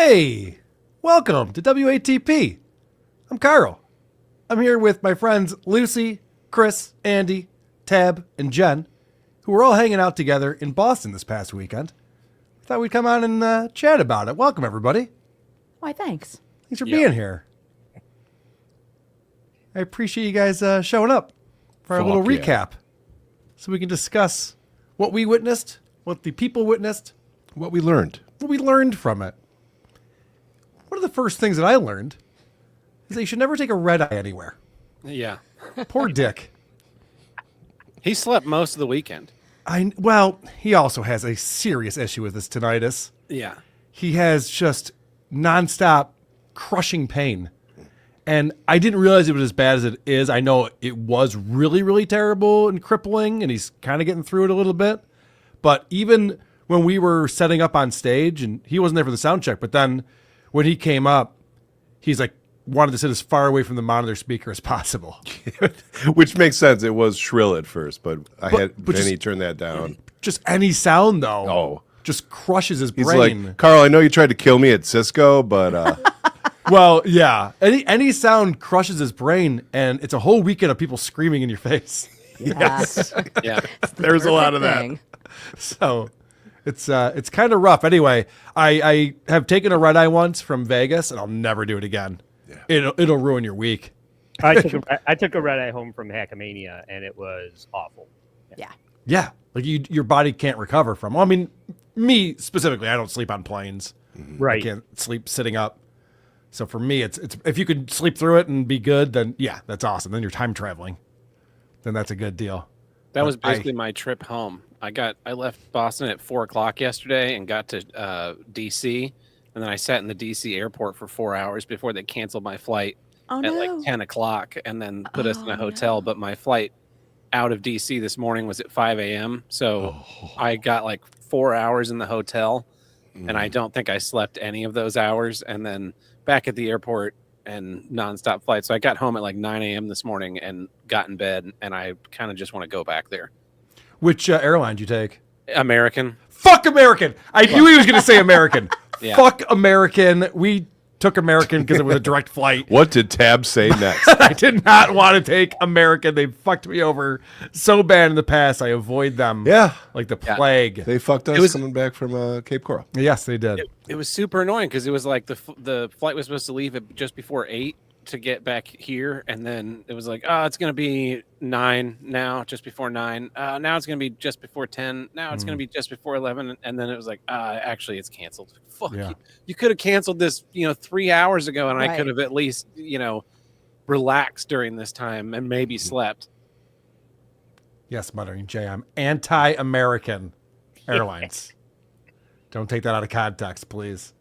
Hey, welcome to WATP. I'm Carl. I'm here with my friends Lucy, Chris, Andy, Tab, and Jen, who were all hanging out together in Boston this past weekend. I thought we'd come on and chat about it. Welcome, everybody. Why, thanks. Thanks for being here. I appreciate you guys showing up for our little recap so we can discuss what we witnessed, what the people witnessed, what we learned from it. One of the first things that I learned is that you should never take a red eye anywhere. Yeah. Poor Dick. He slept most of the weekend. Well, he also has a serious issue with his tinnitus. Yeah. He has just nonstop crushing pain. And I didn't realize it was as bad as it is. I know it was really, really terrible and crippling, and he's kind of getting through it a little bit. But even when we were setting up on stage, and he wasn't there for the sound check, but then when he came up, he's like, wanted to sit as far away from the monitor speaker as possible. Which makes sense. It was shrill at first, but Vinny turned that down. Just any sound, though. Oh. Just crushes his He's brain. like, Carl, I know you tried to kill me at Cisco, but... Well, yeah. Any sound crushes his brain, and it's a whole weekend of people screaming in your face. Yes. Yeah. There's a lot of that. So it's kind of rough. Anyway, I have taken a red eye once from Vegas, and I'll never do it again. Yeah. It'll ruin your week. I took a red eye home from Hackamania, and it was awful. Yeah. Yeah. Like your body can't recover from. Well, I mean, me specifically, I don't sleep on planes. Right. I can't sleep sitting up. So for me, it's if you could sleep through it and be good, then yeah, that's awesome. Then you're time traveling. Then that's a good deal. That was basically my trip home. I left Boston at 4:00 yesterday and got to DC, and then I sat in the DC airport for 4 hours before they canceled my flight at like 10:00, and then put us in a hotel. But my flight out of DC this morning was at 5 a.m. So I got like 4 hours in the hotel, and I don't think I slept any of those hours. And then back at the airport and nonstop flight. So I got home at like 9 a.m. this morning and got in bed, and I kind of just want to go back there. Which airline did you take? American. Fuck American. I knew he was going to say American. Yeah. Fuck American. We took American because it was a direct flight. What did Tab say next? I did not want to take American. They fucked me over so bad in the past. I avoid them. Yeah. Like the plague. They fucked us coming back from Cape Coral. Yes, they did. It was super annoying because it was like the flight was supposed to leave at just before 8 to get back here, and then it was like, oh, it's going to be 9 now, just before 9. Now it's going to be just before 10. Now it's going to be just before 11, and then it was like, actually, it's canceled. Fuck you could have canceled this, 3 hours ago, and I could have at least, relaxed during this time and maybe slept. Yes, Muttering Jay, I'm anti-American airlines. Don't take that out of context, please.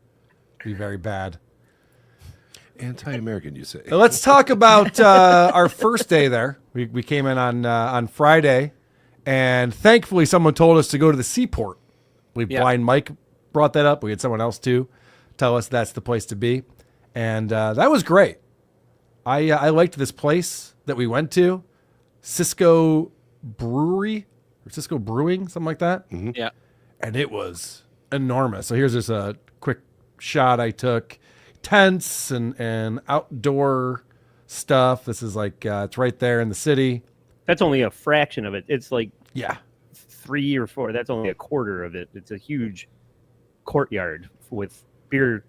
It'd be very bad. Anti-American, you say? Let's talk about our first day there. We came in on Friday, and thankfully someone told us to go to the seaport. Blind Mike brought that up. We had someone else too tell us that's the place to be, and that was great. I liked this place that we went to, Cisco Brewery or Cisco Brewing, something like that. Mm-hmm. Yeah, and it was enormous. So here's just a quick shot I took. Tents and outdoor stuff. This is like it's right there in the city. That's only a fraction of it. It's like 3 or 4. That's only a quarter of it. It's a huge courtyard with beer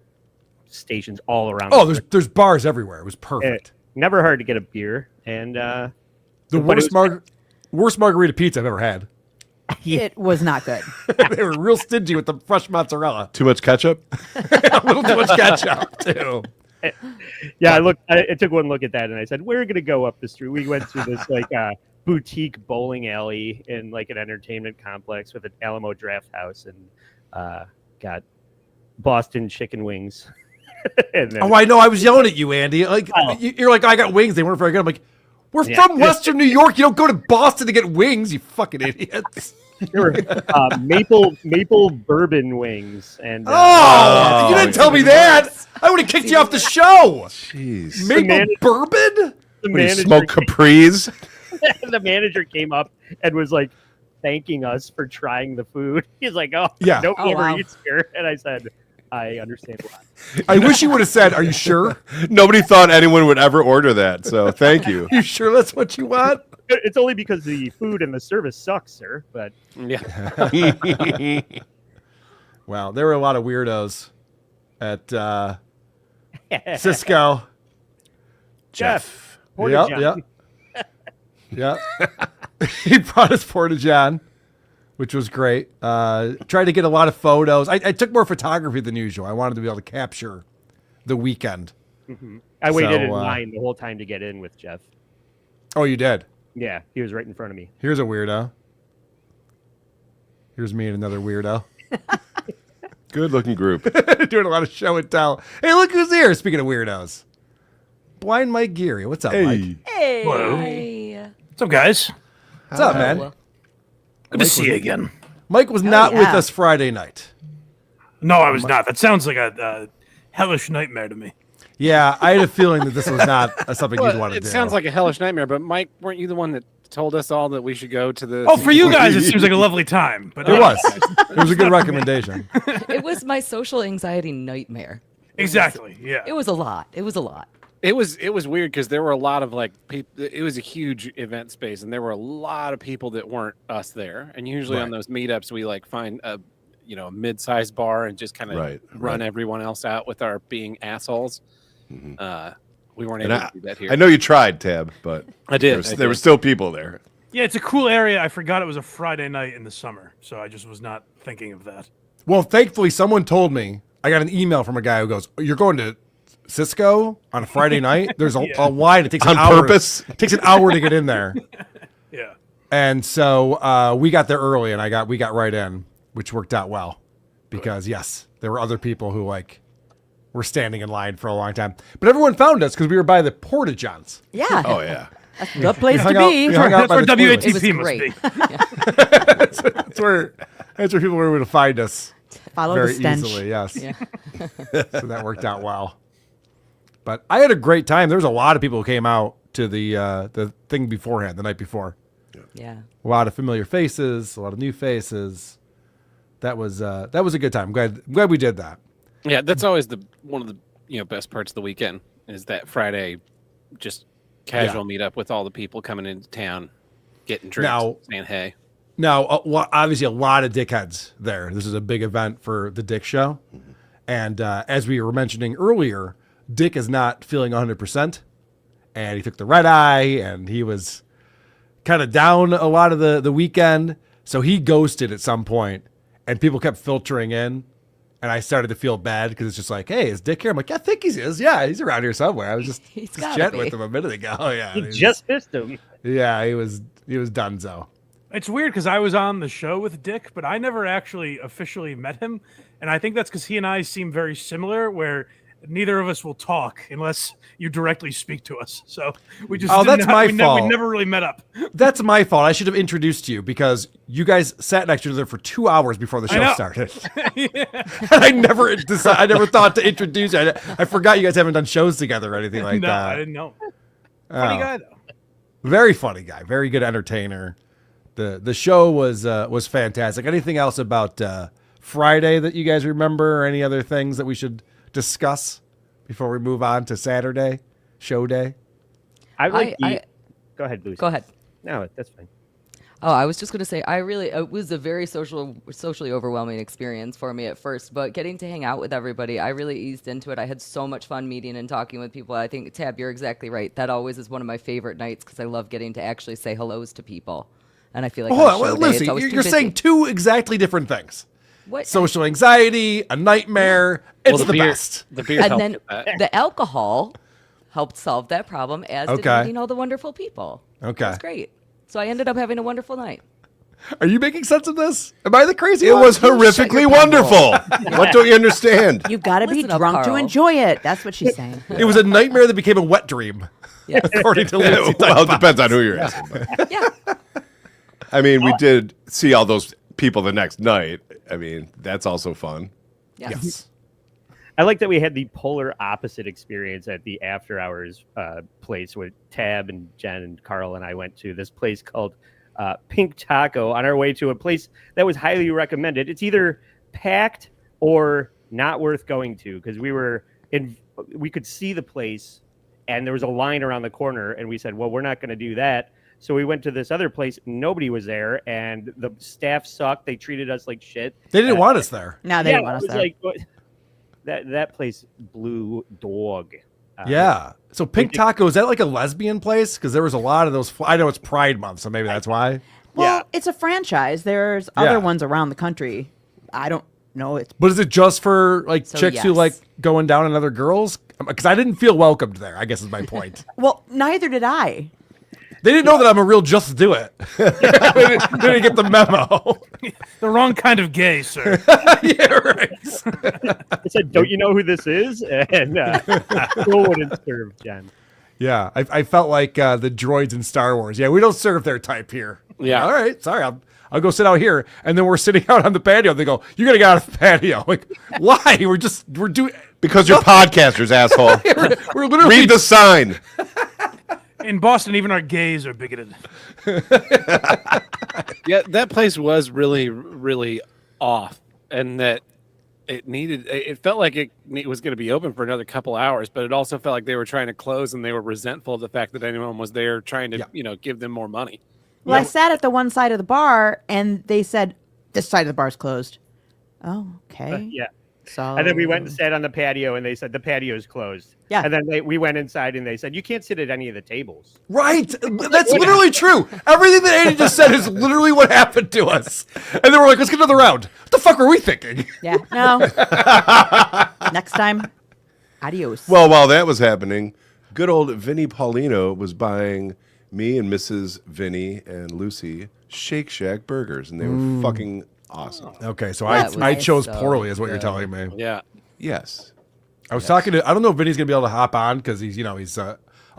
stations all around. Oh, there's bars everywhere. It was perfect. Never hard to get a beer, and the worst margarita pizza I've ever had. It was not good. They were real stingy with the fresh mozzarella. Too much ketchup? A little too much ketchup, too. Yeah, I took one look at that, and I said, we're going to go up the street. We went through this boutique bowling alley in like an entertainment complex with an Alamo Draft House, and got Boston chicken wings. I know. I was yelling at you, Andy. Like you're like, I got wings. They weren't very good. I'm like, we're from Western New York. You don't go to Boston to get wings, you fucking idiots. There were maple bourbon wings, and you didn't tell me that. I would have kicked you off the show. Jeez, maple bourbon. The manager smoke capris. The manager came up and was like thanking us for trying the food. He's like, "Oh, yeah, no overeats here," and I said, I understand why. I wish you would have said, "Are you sure? Nobody thought anyone would ever order that, so thank you. You sure that's what you want?" It's only because the food and the service sucks, sir. But Yeah. Well, there were a lot of weirdos at Cisco. Jeff, Yep, Porta-John. yep. He brought us Porta-John, which was great. Tried to get a lot of photos. I took more photography than usual. I wanted to be able to capture the weekend. I waited So, in line the whole time to get in with Jeff. Oh, you did? Yeah, he was right in front of me. Here's a weirdo. Here's me and another weirdo. Good looking group. Doing a lot of show and tell. Hey, look who's here. Speaking of weirdos. Blind Mike Geary. What's up, Mike? Hey. Hello. What's up, guys? What's up, man? Good to see you again. Mike was not with yeah. us Friday night. No, I was not. That sounds like a hellish nightmare to me. Yeah, I had a feeling that this was not something you'd want to It do. sounds like a hellish nightmare, but Mike, weren't you the one that told us all that we should go to the? Oh, for you guys, it seems like a lovely time. But It was. It was a good recommendation. It was my social anxiety nightmare. Exactly. Yeah. It was a lot. It was a lot. It was weird because there were a lot of like people. It was a huge event space, and there were a lot of people that weren't us there. And usually on Right. those meetups, we like find a mid-sized bar and just kind of Right, run right. everyone else out with our being assholes. We weren't And able to do that here. I know you tried, Tab, but I did. there were still people there. Yeah, it's a cool area. I forgot it was a Friday night in the summer, so I just was not thinking of that. Well, thankfully, someone told me. I got an email from a guy who goes, "You're going to Cisco on a Friday night? There's a line. It takes On an hour. purpose? It takes an hour to get in there." Yeah. And so we got there early, and we got right in, which worked out well, because yes, there were other people who were standing in line for a long time, but everyone found us because we were by the Porta-Johns. Yeah. Oh yeah. The place to hung out- be. we hung out That's by where the toilet. It was WATP must great. be. That's where people were able to find us Follow the very stench. easily. Yes. Yeah. So that worked out well. But I had a great time. There was a lot of people who came out to the thing beforehand, the night before. Yeah. A lot of familiar faces, a lot of new faces. That was a good time. I'm glad we did that. Yeah, that's always one of the best parts of the weekend is that Friday, just casual meetup with all the people coming into town, getting drinks, Now- saying hey. Now, obviously, a lot of dickheads there. This is a big event for the Dick Show. And as we were mentioning earlier, Dick is not feeling 100%. And he took the red eye, and he was kind of down a lot of the weekend. So he ghosted at some point, and people kept filtering in. And I started to feel bad because it's just like, hey, is Dick here? I'm like, I think he is. Yeah, he's around here somewhere. I was just gotta chatting be. with him a minute ago. Oh, yeah. You he was- just missed him. Yeah, he was donezo. It's weird because I was on the show with Dick, but I never actually officially met him. And I think that's because he and I seem very similar, where neither of us will talk unless you directly speak to us. So we just that's my fault. We never really met up. That's my fault. I should have introduced you because you guys sat next to each other for 2 hours before the show know. started. And I never thought to introduce you. I forgot you guys haven't done shows together or anything like No, that. I didn't know. Funny Oh. guy though. Very funny guy. Very good entertainer. The show was fantastic. Anything else about Friday that you guys remember, or any other things that we should discuss before we move on to Saturday show day? I like. I- Go ahead, Lucy. Go ahead. No, that's fine. Oh, I was just going to say, it was a very socially overwhelming experience for me at first, but getting to hang out with everybody, I really eased into it. I had so much fun meeting and talking with people. I think, Tab, you're exactly right. That always is one of my favorite nights because I love getting to actually say hellos to people. And I feel like Hold on on, show day, Lucy, it's always too you're saying busy. two exactly different things. What? Social anxiety, a nightmare. It's Well, the beer, best. The beer And helped then with that. the alcohol helped solve that problem, as did Okay. meeting all the wonderful people. Okay. It was great. So I ended up having a wonderful night. Are you making sense of this? Am I the crazy It one? was horrifically wonderful. What don't you understand? You've got to be Listen up, drunk to Carl. enjoy it. That's what she's saying. It was a nightmare that became a wet dream, Yes. according to Lucy. Well, it depends on who you're asking. But. Yeah. I mean, we did see all those people the next night. I mean, that's also fun. Yes. I like that we had the polar opposite experience at the after hours place with Tab and Jen and Carl and I went to this place called Pink Taco on our way to a place that was highly recommended. It's either packed or not worth going to because we could see the place and there was a line around the corner and we said, well, we're not going to do that. So we went to this other place. Nobody was there and the staff sucked. They treated us like shit. They didn't want us there. No, they didn't want us there. Like, that place blew dog. Yeah. So Pink Taco, is that like a lesbian place? Because there was a lot of those. I know it's Pride Month, so maybe that's why. Well, it's a franchise. There's other ones around the country. I don't know. But is it just for like So, chicks who yes. like going down on other girls? Because I didn't feel welcomed there, I guess is my point. Well, neither did I. They didn't know that I'm a real just do it. They didn't get the memo. The wrong kind of gay, sir. Yeah, right. I said, don't you know who this is? And still wouldn't serve Jen. Yeah, I felt like the droids in Star Wars. Yeah, we don't serve their type here. Yeah. All right, sorry, I'll go sit out here. And then we're sitting out on the patio. They go, you got to get out of the patio. Like, why? We're doing... Because you're podcasters, asshole. We're literally... Read the sign. In Boston, even our gays are bigoted. Yeah, that place was really, really off, and that it felt like it was going to be open for another couple hours, but it also felt like they were trying to close, and they were resentful of the fact that anyone was there trying to, give them more money. Well, I sat at the one side of the bar, and they said, this side of the bar's closed. Oh, okay. Yeah. So, And then we went and sat on the patio, and they said the patio is closed. Yeah. And then we went inside, and they said you can't sit at any of the tables. Right. That's literally true. Everything that Andy just said is literally what happened to us. And then we're like, let's get another round. What the fuck were we thinking? Yeah, no. Next time, adios. Well, while that was happening, good old Vinny Paulino was buying me and Mrs. Vinny and Lucy Shake Shack burgers, and they were fucking awesome. Okay, so That I was chose so poorly is what you're good. telling me. Yeah. Yes. I was talking to, I don't know if Vinny's going to be able to hop on because he's a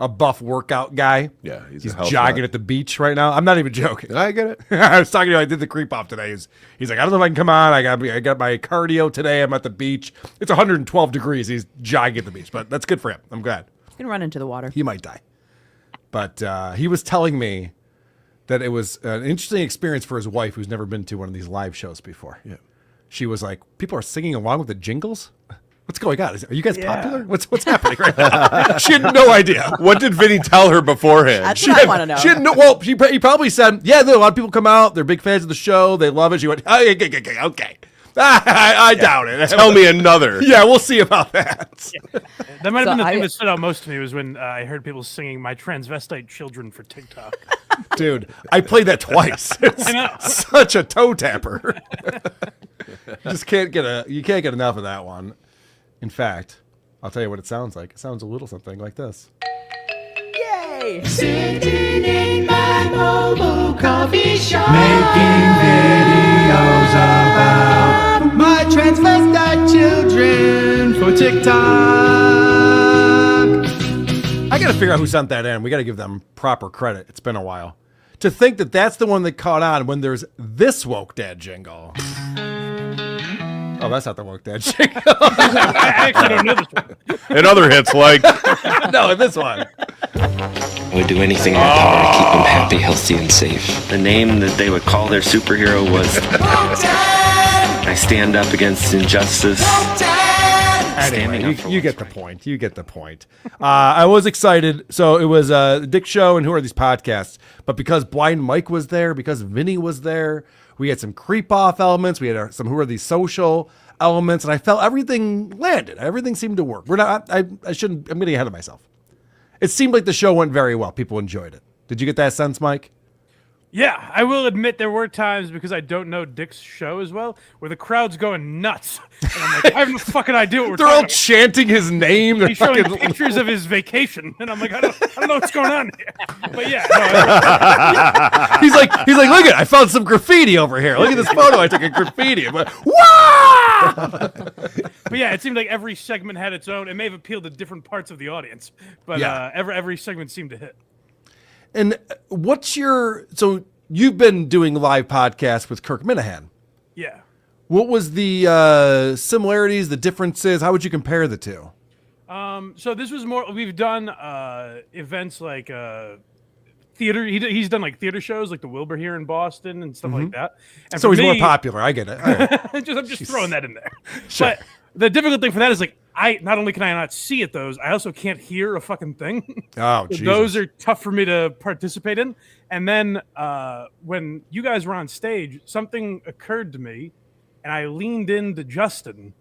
buff workout guy. Yeah, he's a He's health jogging nut. at the beach right now. I'm not even joking. I get it. I was talking to him. I did the creep off today. He's like, I don't know if I can come on. I got my cardio today. I'm at the beach. It's 112 degrees. He's jogging at the beach, but that's good for him. I'm glad. He's going to run into the water. He might die. But he was telling me that it was an interesting experience for his wife who's never been to one of these live shows before. Yeah. She was like, people are singing along with the jingles? What's going on? Are you guys popular? What's happening right now? She had no idea. What did Vinny tell her beforehand? That's what I want to know. She had no. Well, he probably said, "Yeah, a lot of people come out. They're big fans of the show. They love it." She went, "Oh, okay. I doubt it. Tell me another. Yeah, we'll see about that." That might have So been the thing I- that stood out most to me was when I heard people singing "My Transvestite Children" for TikTok. Dude, I played that twice. It's I know. such a toe tapper. You can't get enough of that one. In fact, I'll tell you what it sounds like. It sounds a little something like this. Yay! Sitting in my mobile coffee shop, Making videos about my transvestite children for TikTok. I got to figure out who sent that in. We got to give them proper credit. It's been a while. To think that that's the one that caught on when there's this woke dad jingle. Oh, that's not the woke dad jingle. I actually don't know this one. And other hits like No, this one. I would do anything in my power to keep them happy, healthy, and safe. The name that they would call their superhero was I stand up against injustice. Anyway, Standing up for you what's get the right. point. You get the point. I was excited. So it was Dick Show and Who Are These Podcasts? But because Blind Mike was there, because Vinny was there, we had some creep off elements. We had some Who Are These social elements, and I felt everything landed. Everything seemed to work. I'm getting ahead of myself. It seemed like the show went very well. People enjoyed it. Did you get that sense, Mike? Yeah, I will admit there were times, because I don't know Dick's show as well, where the crowd's going nuts. And I'm like, I have no fucking idea what we're They're all talking about. chanting his name. They're He's showing fucking- pictures of his vacation, and I'm like, I don't know what's going on here. But yeah, no, He's like, look at, I found some graffiti over here. Look at this photo. I took a graffiti. I'm like, wow! but yeah, it seemed like every segment had its own. It may have appealed to different parts of the audience, but Yeah. every segment seemed to hit. And so you've been doing live podcasts with Kirk Minahan. Yeah. What was the similarities, the differences? How would you compare the two? So this was more. We've done events like theater. He's done like theater shows, like the Wilbur here in Boston and stuff like that. And So for he's more me- popular. I get it. All right. I'm just throwing that in there. Sure. But The difficult thing for that is like I not only can I not see at those, I also can't hear a fucking thing. Oh, So Jesus. those are tough for me to participate in. And then when you guys were on stage, something occurred to me, and I leaned into Justin,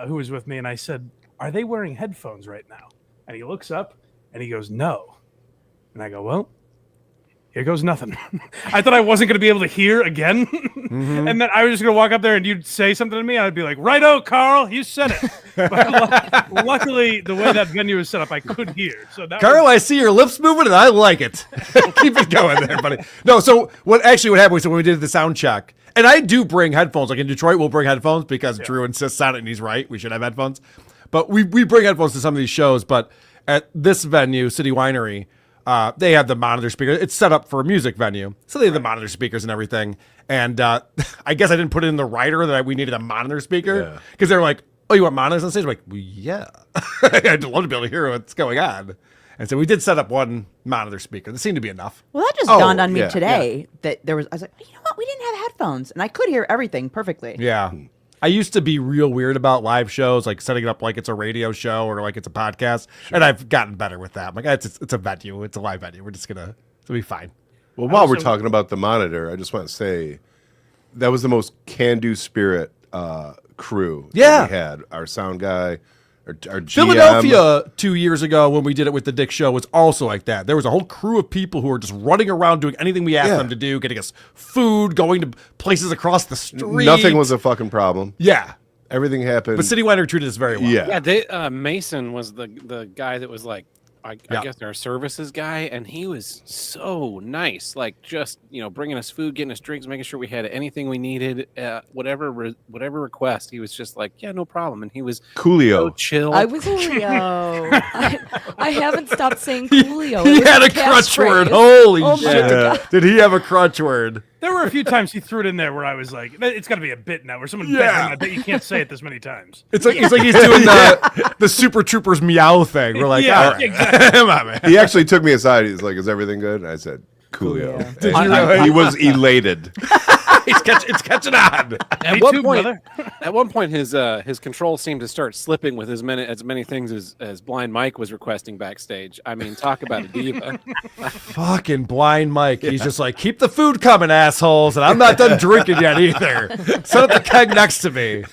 who was with me, and I said, "Are they wearing headphones right now?" And he looks up and he goes, "No." And I go, "Well, here goes nothing." I thought I wasn't going to be able to hear again. And then I was just going to walk up there and you'd say something to me. I'd be like, "Righto, Carl, you said it." But luckily, the way that venue was set up, I could hear. So that Carl, I see your lips moving and I like it. Keep it going there, buddy. No, so what happened was when we did the sound check, and I do bring headphones. Like in Detroit, we'll bring headphones because Drew insists on it and he's right. We should have headphones. But we bring headphones to some of these shows. But at this venue, City Winery, they have the monitor speaker. It's set up for a music venue. So they have the monitor speakers and everything. And I guess I didn't put it in the rider that we needed a monitor speaker. Because they're like, "Oh, you want monitors on stage?" I'm like, "Well, yeah." I'd love to be able to hear what's going on. And so we did set up one monitor speaker. That seemed to be enough. Well, that just dawned on me today that there was, I was like, you know what? We didn't have headphones. And I could hear everything perfectly. Yeah. I used to be real weird about live shows, like setting it up like it's a radio show or like it's a podcast. And I've gotten better with that. I'm like, it's a venue. It's a live venue. We're just it'll be fine. Well, while we're talking about the monitor, I just want to say that was the most can-do spirit crew that we had. Our sound guy, our GM. Philadelphia 2 years ago when we did it with the Dick Show was also like that. There was a whole crew of people who were just running around doing anything we asked them to do, getting us food, going to places across the street. Nothing was a fucking problem. Yeah. Everything happened. But City Winery treated us very well. Yeah. Mason was the guy that was like, I guess our services guy, and he was so nice. Like just bringing us food, getting us drinks, making sure we had anything we needed, whatever request. He was just like, "Yeah, no problem," and he was Coolio, so chill. I was Coolio. I haven't stopped saying Coolio. He had a crutch word. Holy shit! Did he have a crutch word? There were a few times he threw it in there where I was like, "It's got to be a bit now." Where someone bit him, I bet you can't say it this many times. It's like he's doing the Super Troopers meow thing. We're like, all right. Exactly. Come on, man. He actually took me aside. He's like, "Is everything good?" And I said, "Coolio." He was elated. It's catching on. At one point, his control seemed to start slipping with as many things as Blind Mike was requesting backstage. I mean, talk about a diva. Fucking Blind Mike. He's just like, "Keep the food coming, assholes," and I'm not done drinking yet either. Set up the keg next to me.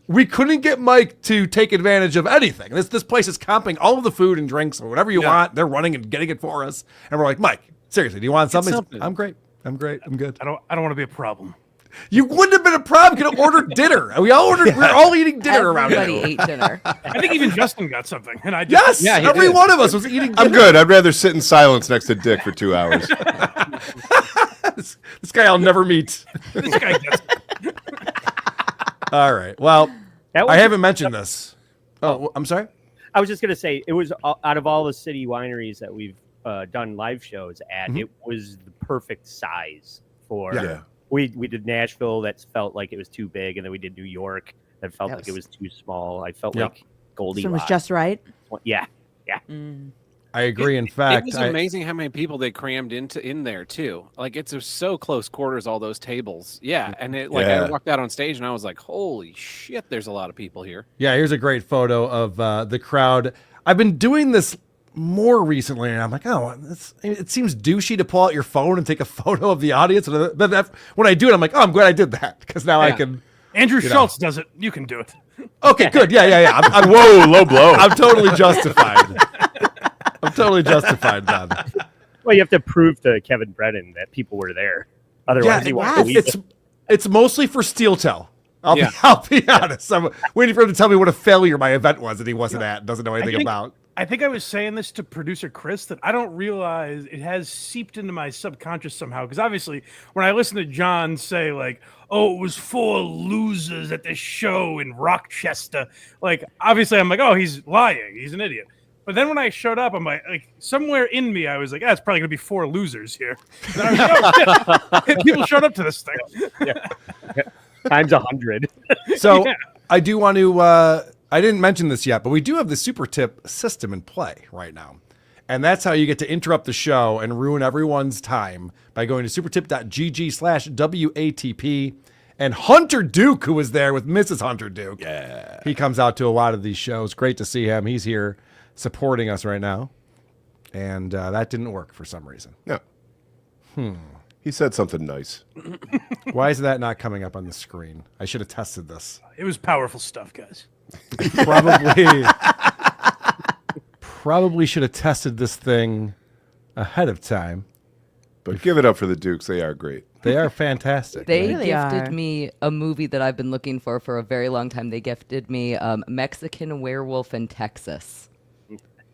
We couldn't get Mike to take advantage of anything. This place is comping all of the food and drinks or whatever you want. They're running and getting it for us, and we're like, "Mike, seriously, do you want something?" I'm great. I'm good. I don't want to be a problem. You wouldn't have been a problem. You could have ordered dinner. We all ordered. We're all eating dinner around here. Everybody ate dinner. I think even Justin got something, and I just, every one of us was eating dinner. I'm good. I'd rather sit in silence next to Dick for 2 hours. This guy I'll never meet. This guy gets it. All right. Well, I haven't mentioned this. Oh, I'm sorry. I was just gonna say it was out of all the city wineries that we've done live shows at, it was the perfect size for. Yeah. We did Nashville that felt like it was too big, and then we did New York that felt like it was too small. I felt like Goldilocks. So it was just right. Yeah. I agree. In fact, it was amazing how many people they crammed in there too. Like it's so close quarters, all those tables. Yeah, and I walked out on stage and I was like, "Holy shit!" There's a lot of people here. Yeah, here's a great photo of the crowd. I've been doing this more recently, and I'm like, "Oh, it seems douchey to pull out your phone and take a photo of the audience." But when I do it, I'm like, "Oh, I'm glad I did that because now I can." Andrew Schultz does it. You can do it. Okay, good. Yeah. I'm Whoa, low blow. I'm totally justified. I'm totally justified, then. Well, you have to prove to Kevin Brennan that people were there. Otherwise, he won't believe it. It's mostly for steel toe. I'll be honest. I'm waiting for him to tell me what a failure my event was that he wasn't at and doesn't know anything about. I think I was saying this to producer Chris that I don't realize it has seeped into my subconscious somehow. Because obviously, when I listen to John say like, "Oh, it was 4 losers at this show in Rochester," like obviously I'm like, "Oh, he's lying. He's an idiot." But then when I showed up, I'm like somewhere in me, I was like, "It's probably gonna be 4 losers here." And then I was like, "Oh shit!" People showed up to this thing. Times 100. So I do want to. I didn't mention this yet, but we do have the super tip system in play right now. And that's how you get to interrupt the show and ruin everyone's time by going to supertip.gg/WATP And Hunter Duke, who was there with Mrs. Hunter Duke. Yeah. He comes out to a lot of these shows. Great to see him. He's here supporting us right now. And that didn't work for some reason. No. He said something nice. Why is that not coming up on the screen? I should have tested this. It was powerful stuff, guys. Probably should have tested this thing ahead of time. But give it up for the Dukes. They are great. They are fantastic. They really gifted are. me a movie that I've been looking for a very long time. They gifted me Mexican Werewolf in Texas.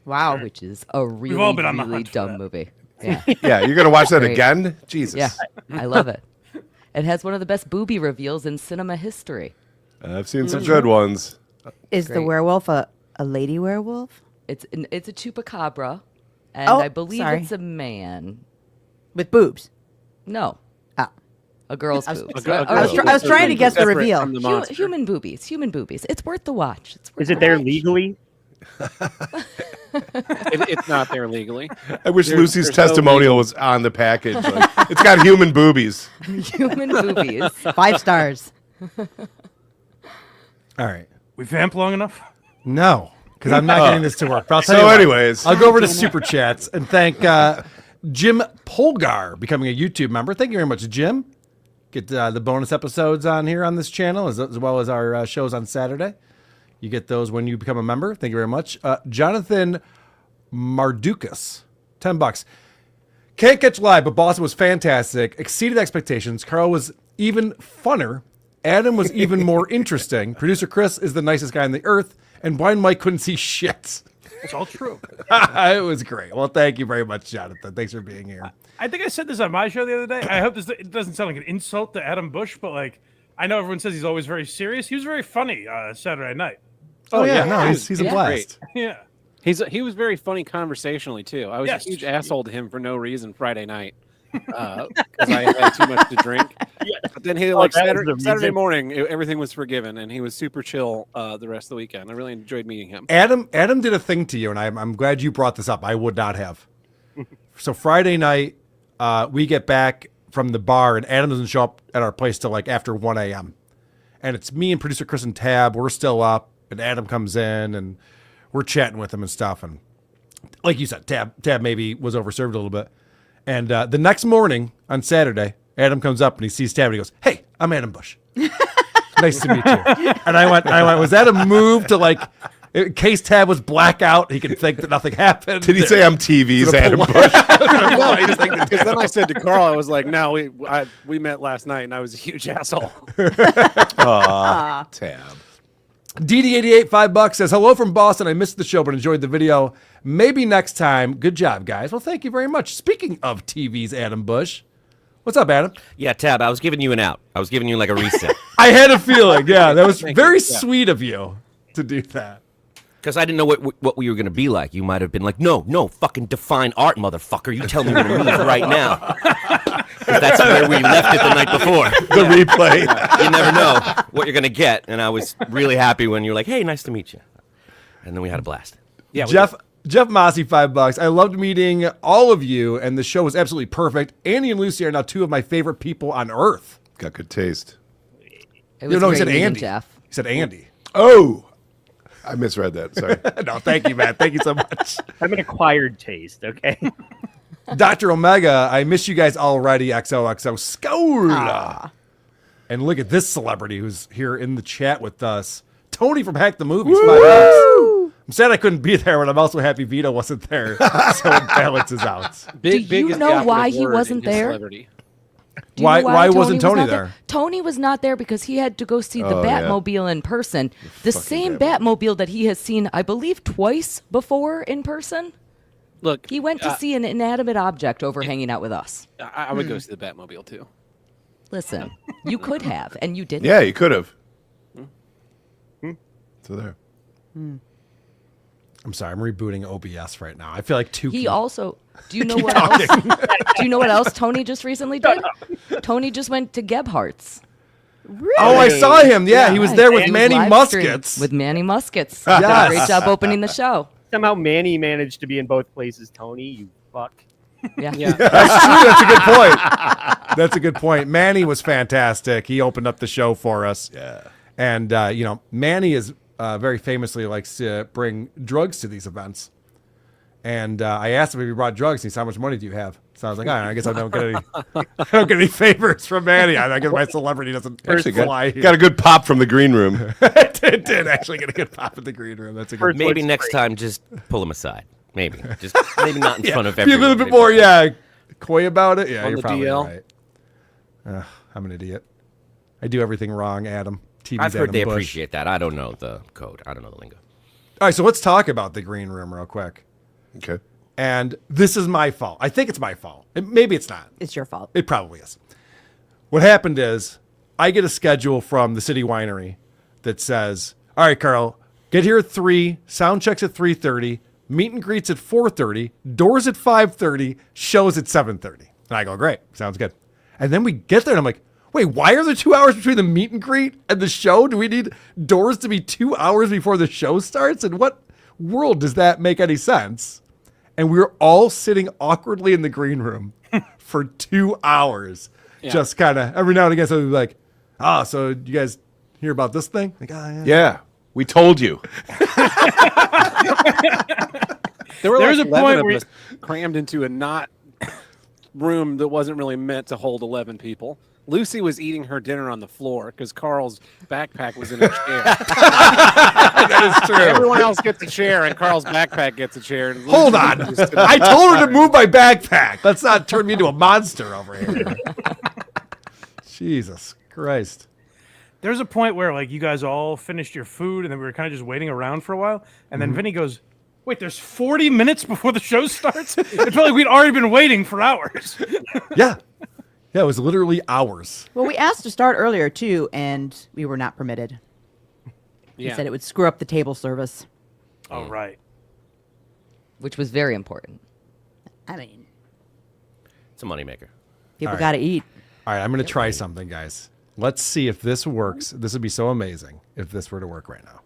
Wow. Which is a really, all been on the really hunt for dumb that. movie. Yeah, Yeah, you're going to watch that Great. again? Jesus. yeah, I love it. It has one of the best booby reveals in cinema history. I've seen some good ones. Is the Great. werewolf a lady werewolf? It's a chupacabra, and Oh, I believe sorry. it's a man. With boobs? No, Oh. a girl's I was- boobs. I was trying to guess the Separate reveal. from the monster. Human boobies. Human boobies. It's worth the watch. It's worth Is it the there watch. legally? It's not there legally. I wish There's- Lucy's there's no testimonial was on the package. Like, it's got human boobies. Human boobies. 5 stars. All right. We vamp long enough? No, because I'm not getting this to work. But I'll tell you So what. anyways. I'll go over to Super Chats and thank Jim Polgar becoming a YouTube member. Thank you very much, Jim. Get the bonus episodes on here on this channel, as well as our shows on Saturday. You get those when you become a member. Thank you very much. Jonathan Mardukas, $10. Can't catch live, but Boston was fantastic. Exceeded expectations. Carl was even funner. Adam was even more interesting. Producer Chris is the nicest guy on the earth. And Blind Mike couldn't see shit. It's all true. It was great. Well, thank you very much, Jonathan. Thanks for being here. I think I said this on my show the other day. I hope it doesn't sound like an insult to Adam Bush, but like I know everyone says he's always very serious. He was very funny Saturday night. Oh, yeah. No, he's a Yeah. blast. Yeah. He was very funny conversationally too. I was Yes. a huge asshole to him for no reason Friday night because I had too much to drink. But then he like that was the Saturday reason. morning, everything was forgiven, and he was super chill the rest of the weekend. I really enjoyed meeting him. Adam did a thing to you, and I'm glad you brought this up. I would not have. So Friday night, we get back from the bar, and Adam doesn't show up at our place till like after 1 a.m. And it's me and producer Chris and Tab. We're still up, and Adam comes in, and we're chatting with him and stuff. And like you said, Tab maybe was overserved a little bit. And the next morning on Saturday, Adam comes up and he sees Tab and he goes, "Hey, I'm Adam Bush. Nice to meet you." And I went, was that a move to like, in case Tab was blackout, he could think that nothing happened? Did he say I'm TV's Adam Bush? Because then I said to Carl, I was like, "No, we met last night, and I was a huge asshole." Tab. DD88, $5 says, "Hello from Boston. I missed the show, but enjoyed the video. Maybe next time. Good job, guys." Well, thank you very much. Speaking of TV's Adam Bush, what's up, Adam? Yeah, Tab, I was giving you an out. I was giving you like a reset. I had a feeling. Yeah, that was Thank very you. Yeah. sweet of you to do that. Because I didn't know what we were going to be like. You might have been like, no, fucking define art, motherfucker. You tell me where to move right now. Because that's where we left it the night before. The replay. You never know what you're going to get. And I was really happy when you were like, "Hey, nice to meet you." And then we had a blast. Yeah, Jeff Mossy, $5. "I loved meeting all of you, and the show was absolutely perfect. Andy and Lucy are now 2 of my favorite people on earth." Got good taste. It was No, he great said meeting Andy. Jeff. He said Andy. Oh, I misread that. Sorry. No, thank you, man. Thank you so much. I'm an acquired taste, okay? Dr. Omega, "I miss you guys already. XOXO Skola." And look at this celebrity who's here in the chat with us. Tony from Hack the Movies, $5. I'm sad I couldn't be there, but I'm also happy Vito wasn't there, so it balances out. Do you is the know operative why he word wasn't in his there? celebrity. Do you know Why wasn't Tony not there? Tony was not there because he had to go see the Oh, yeah. Batmobile in person. The same Batmobile that he has seen, I believe, twice before in person. Look, He went to see an inanimate object over hanging out with us. I would go see the Batmobile too. Listen, you could have, and you didn't. Yeah, you could have. So there. I'm sorry, I'm rebooting OBS right now. I feel like He also. Do you know what else? Do you know what else Tony just recently did? Tony just went to Gebhardt's. Really? Oh, I saw him. Yeah, he was there with He was Manny live streaming Muskets. With Manny Muskets. Did a great job opening the show. Somehow Manny managed to be in both places. Tony, you fuck. Yeah. Yeah. That's true. That's a good point. That's a good point. Manny was fantastic. He opened up the show for us. Yeah. And, Manny is very famously likes to bring drugs to these events. And I asked him if he brought drugs. And he said, "How much money do you have?" So I was like, "All right, I guess I don't get any favors from Manny. I guess my celebrity doesn't Actually fly. got a good pop from the green room. it did actually get a good pop in the green room. That's a good. Maybe next time, just pull him aside. Maybe maybe not in front of Be a everyone. little bit more, coy about it. Yeah, On you're the probably DL. right. I'm an idiot. I do everything wrong, Adam. TV's I've heard Adam they Bush. appreciate that. I don't know the code. I don't know the lingo. All right, so let's talk about the green room real quick. Okay. And this is my fault. I think it's my fault. Maybe it's not. It's your fault. It probably is. What happened is I get a schedule from the City Winery that says, "All right, Carl, get here at 3, sound checks at 3:30, meet and greets at 4:30, doors at 5:30, shows at 7:30. And I go, "Great, sounds good." And then we get there and I'm like, "Wait, why are there 2 hours between the meet and greet and the show? Do we need doors to be 2 hours before the show starts? And what world does that make any sense?" And we were all sitting awkwardly in the green room for 2 hours. Yeah. Just kind of every now and again, so we'd be like, so you guys hear about this thing? Like, yeah. Yeah. We told you. There were There's like a 11 point of where us crammed into a not room that wasn't really meant to hold 11 people. Lucy was eating her dinner on the floor because Carl's backpack was in a chair. That is true. Everyone else gets a chair, and Carl's backpack gets a chair. And Hold Lucy on. just stood I told her to move my backpack. Let's not turn me into a monster over here. Jesus Christ. There's a point where like you guys all finished your food and then we were kind of just waiting around for a while, and then Vinny goes, "Wait, there's 40 minutes before the show starts?" It felt like we'd already been waiting for hours. Yeah. Yeah, it was literally hours. Well, we asked to start earlier too, and we were not permitted. He Yeah. said it would screw up the table service. Oh, right. Which was very important. I mean, It's a moneymaker. people All right. got to eat. All right, I'm going to try something, guys. Let's see if this works. This would be so amazing if this were to work right now.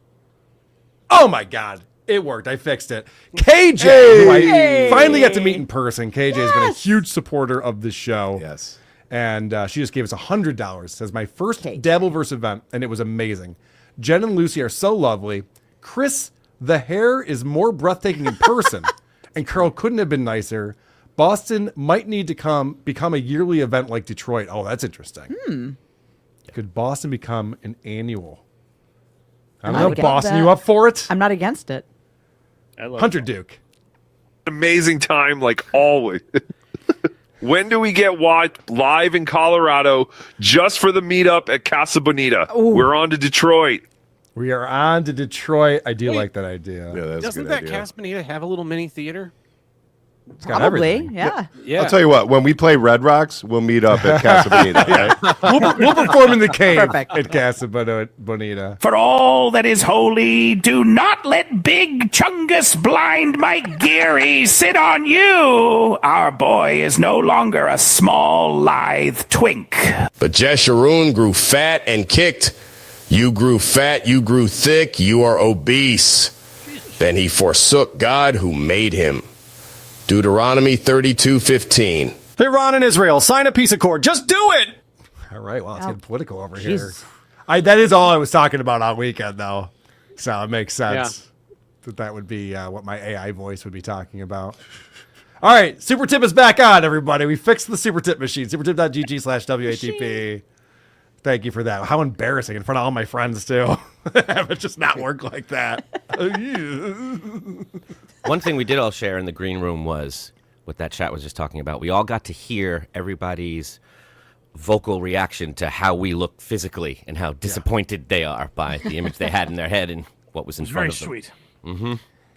Oh my God. It worked. I fixed it. KJ, who I finally got to meet in person. KJ has been a huge supporter of this show. Yes. And she just gave us $100 as my first Dabbleverse event, and it was amazing. Jen and Lucy are so lovely. Chris, the hair is more breathtaking in person, and Carl couldn't have been nicer. Boston might need to become a yearly event like Detroit. Oh, that's interesting. Could Boston become an annual? I don't I know, would love Boston, that. you up for it? I'm not against it. I love Hunter Duke. Amazing time, like always. When do we get live in Colorado just for the meetup at Casa Bonita? We're on to Detroit. We are on to Detroit. I do like that idea. Yeah, that's a Doesn't good that idea. Casa Bonita have a little mini theater? It's got Probably, everything. yeah. Yeah. I'll tell you what, when we play Red Rocks, we'll meet up at Casa Bonita, right? We'll perform in the cave Perfect. at Casa Bonita. For all that is holy, do not let Big Chungus Blind Mike Geary sit on you. Our boy is no longer a small, lithe twink. But Jeshurun grew fat and kicked. You grew fat, you grew thick, you are obese. Then he forsook God who made him. Deuteronomy 32:15. Iran and Israel, sign a peace accord. Just do it! All right, well, it's getting political over Jesus. here. That is all I was talking about all weekend, though. So it makes sense that would be what my AI voice would be talking about. All right, Super Tip is back on, everybody. We fixed the Super Tip machine. supertip.gg/WATP. Thank you for that. How embarrassing in front of all my friends, too. Have it just not work like that. One thing we did all share in the green room was what that chat was just talking about. We all got to hear everybody's vocal reaction to how we look physically and how disappointed they are by the image they had in their head and what was in front of them. Very sweet. Mm-hmm.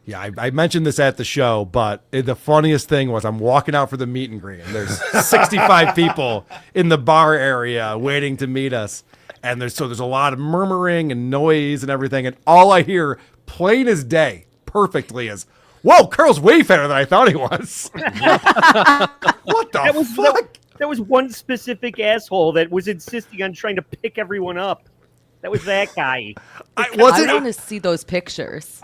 Yeah, I mentioned this at the show, but the funniest thing was I'm walking out for the meet and greet, and there's 65 people in the bar area waiting to meet us. And there's a lot of murmuring and noise and everything, and all I hear, plain as day, perfectly, is, "Whoa, Carl's way fatter than I thought he was." What the fuck? That was one specific asshole that was insisting on trying to pick everyone up. That was that guy. I want to see those pictures.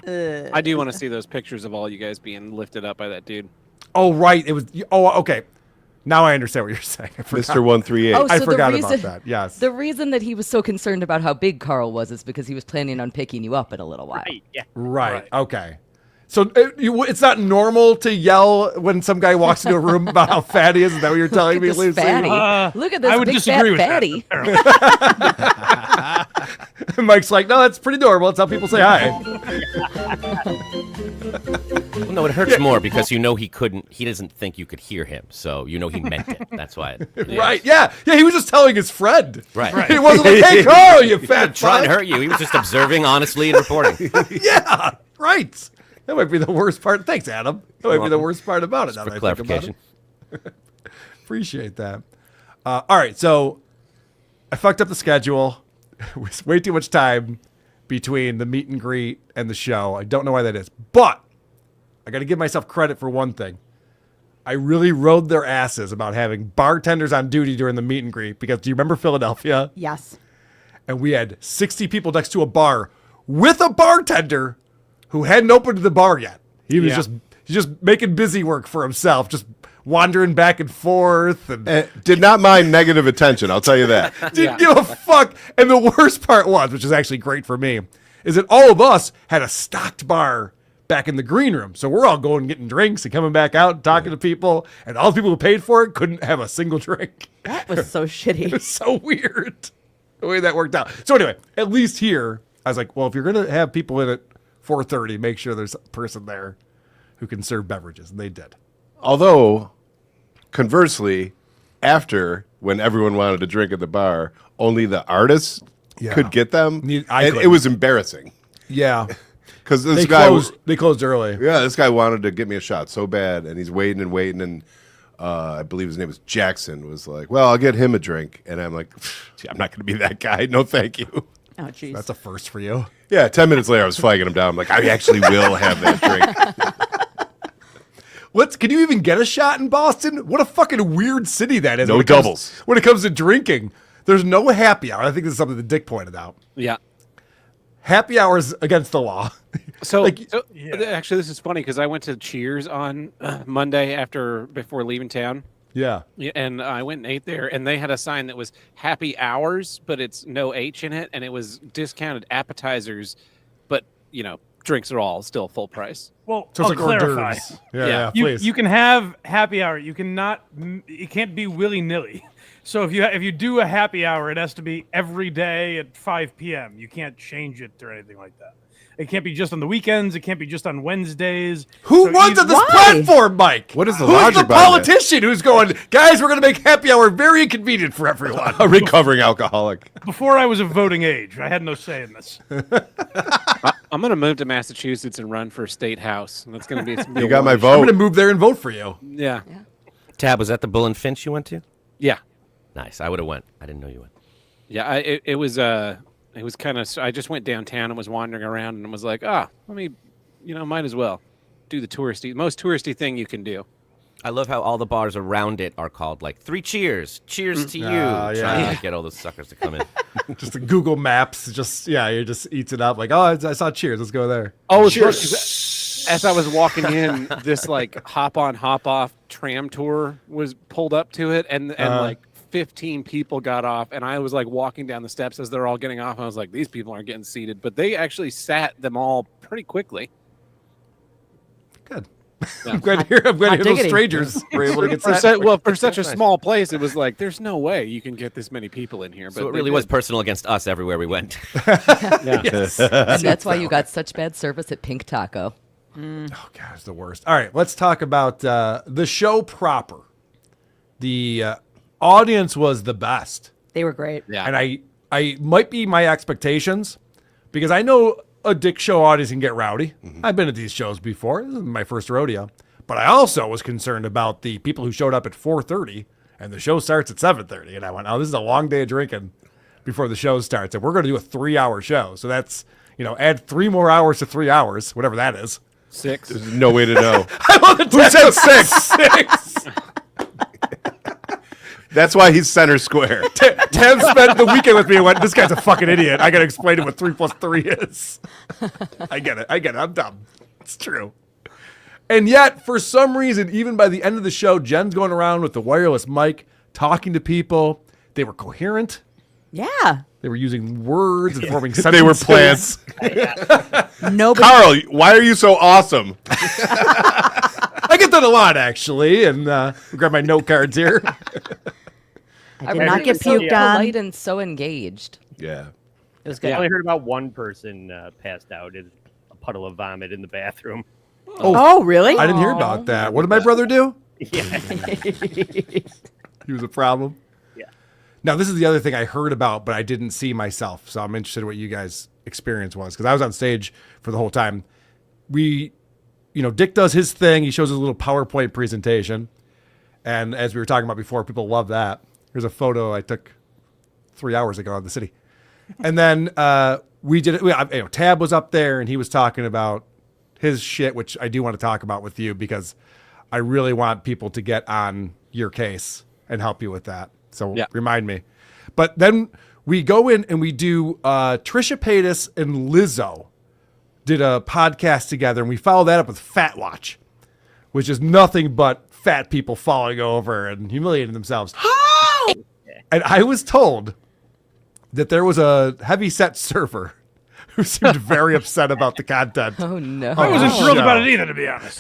I do want to see those pictures of all you guys being lifted up by that dude. Oh, right. It was. Oh, okay. Now I understand what you're saying. Mr. 138. Oh, so I the forgot reason, about that. Yes. The reason that he was so concerned about how big Carl was is because he was planning on picking you up in a little while. Right, yeah. Right. Okay. So it's not normal to yell when some guy walks into a room about how fat he is. Is that what you're telling me, This Lucy? fatty. Look at this I would big disagree fat with fatty. Mike's like, no, that's pretty normal. It's how people say hi. Well, no, it hurts more because you know he doesn't think you could hear him. So you know he meant it. That's why. Right. Yeah. Yeah. He was just telling his friend. Right. He wasn't like, hey, Carl, you fat Trying to fuck. hurt you. He was just observing honestly and reporting. Yeah. Right. That might be the worst part. Thanks, Adam. That might be the worst part about it. Now For that I think about clarification. it. Appreciate that. All right. So I fucked up the schedule. It was way too much time between the meet and greet and the show. I don't know why that is. But I got to give myself credit for one thing. I really rode their asses about having bartenders on duty during the meet and greet because do you remember Philadelphia? Yes. And we had 60 people next to a bar with a bartender who hadn't opened the bar yet. He was just making busy work for himself, just wandering back and forth. And did not mind negative attention, I'll tell you that. Didn't give a fuck. And the worst part was, which is actually great for me, is that all of us had a stocked bar back in the green room. So we're all going and getting drinks and coming back out and talking to people. And all the people who paid for it couldn't have a single drink. That was so shitty. It was so weird the way that worked out. So anyway, at least here, I was like, well, if you're going to have people in at 4:30, make sure there's a person there who can serve beverages. And they did. Although, conversely, after, when everyone wanted to drink at the bar, only the artists could get them. And it was embarrassing. Yeah. Because this They guy closed early. Yeah, this guy wanted to get me a shot so bad, and he's waiting and waiting, and I believe his name was Jackson, was like, well, I'll get him a drink. And I'm like, I'm not going to be that guy. No, thank you. Oh, jeez. That's a first for you. Yeah, 10 minutes later, I was flagging him down. I'm like, I actually will have that drink. Can you even get a shot in Boston? What a fucking weird city that is. No when it comes- doubles. when it comes to drinking. There's no happy hour. I think this is something that Dick pointed out. Yeah. Happy hours against the law. So, actually, this is funny because I went to Cheers on Monday before leaving town. Yeah. And I went and ate there, and they had a sign that was happy hours, but it's no H in it, and it was discounted appetizers, but, drinks are all still full price. Well, So it's I'll like hors clarify. d'oeuvres. Yeah, please. You can have happy hour. You cannot. It can't be willy nilly. So if you do a happy hour, it has to be every day at 5 p.m. You can't change it or anything like that. It can't be just on the weekends. It can't be just on Wednesdays. Who runs on this platform, Mike? What is the Who's logic the behind politician who's going, guys, we're going to make happy hour very inconvenient for everyone? A recovering alcoholic. Before I was of voting age, I had no say in this. I'm going to move to Massachusetts and run for state house. That's going to be. You got my I'm vote. going to move there and vote for you. Yeah. Tab, was that the Bull and Finch you went to? Yeah. Nice. I would have went. I didn't know you went. Yeah. It was kind of. I just went downtown and was wandering around and was like, let me, might as well do the most touristy thing you can do. I love how all the bars around it are called like 3 cheers. Cheers to you. Trying to get all those suckers to come in. Just the Google Maps, it just eats it up. Like, oh, I saw Cheers. Let's go there. Oh, cheers. As I was walking in, this like hop on, hop off tram tour was pulled up to it, and like 15 people got off, and I was like walking down the steps as they're all getting off. And I was like, these people aren't getting seated, but they actually sat them all pretty quickly. Good. Yeah. I'm glad to hear those strangers were able to get sat. For such a small place, it was like, there's no way you can get this many people in here. But So it really was personal against us everywhere we went. Yes. And that's why you got such bad service at Pink Taco. Oh, God, it's the worst. All right, let's talk about the show proper. The audience was the best. They were great. Yeah. And I might be my expectations because I know a Dick show audience can get rowdy. I've been at these shows before. This is my first rodeo. But I also was concerned about the people who showed up at 4:30 and the show starts at 7:30. And I went, this is a long day of drinking before the show starts. And we're going to do a 3-hour show. So that's, add 3 more hours to 3 hours, whatever that is. 6. There's no way to know. Who said 6? 6. That's why he's center square. Tab spent the weekend with me and went, this guy's a fucking idiot. I got to explain to him what 3 + 3 is. I get it. I'm dumb. It's true. And yet, for some reason, even by the end of the show, Jen's going around with the wireless mic, talking to people. They were coherent. Yeah. They were using words and forming sentences. They were plants. Nobody. Carl, why are you so awesome? I get that a lot, actually. And grab my note cards here. I did not get so puked on. polite and so engaged. Yeah. It was I good. only heard about one person passed out in a puddle of vomit in the bathroom. Oh, really? I didn't hear about that. What did my brother do? Yeah. He was a problem. Yeah. Now, this is the other thing I heard about, but I didn't see myself. So I'm interested in what you guys' experience was, because I was on stage for the whole time. Dick does his thing. He shows his little PowerPoint presentation. And as we were talking about before, people love that. Here's a photo I took 3 hours ago of the city. And then we did it. Tab was up there, and he was talking about his shit, which I do want to talk about with you, because I really want people to get on your case and help you with that. So remind me. But then we go in and we do Trisha Paytas and Lizzo did a podcast together, and we follow that up with Fat Watch, which is nothing but fat people falling over and humiliating themselves. And I was told that there was a heavy-set server who seemed very upset about the content. Oh, no. I wasn't thrilled about it either, to be honest.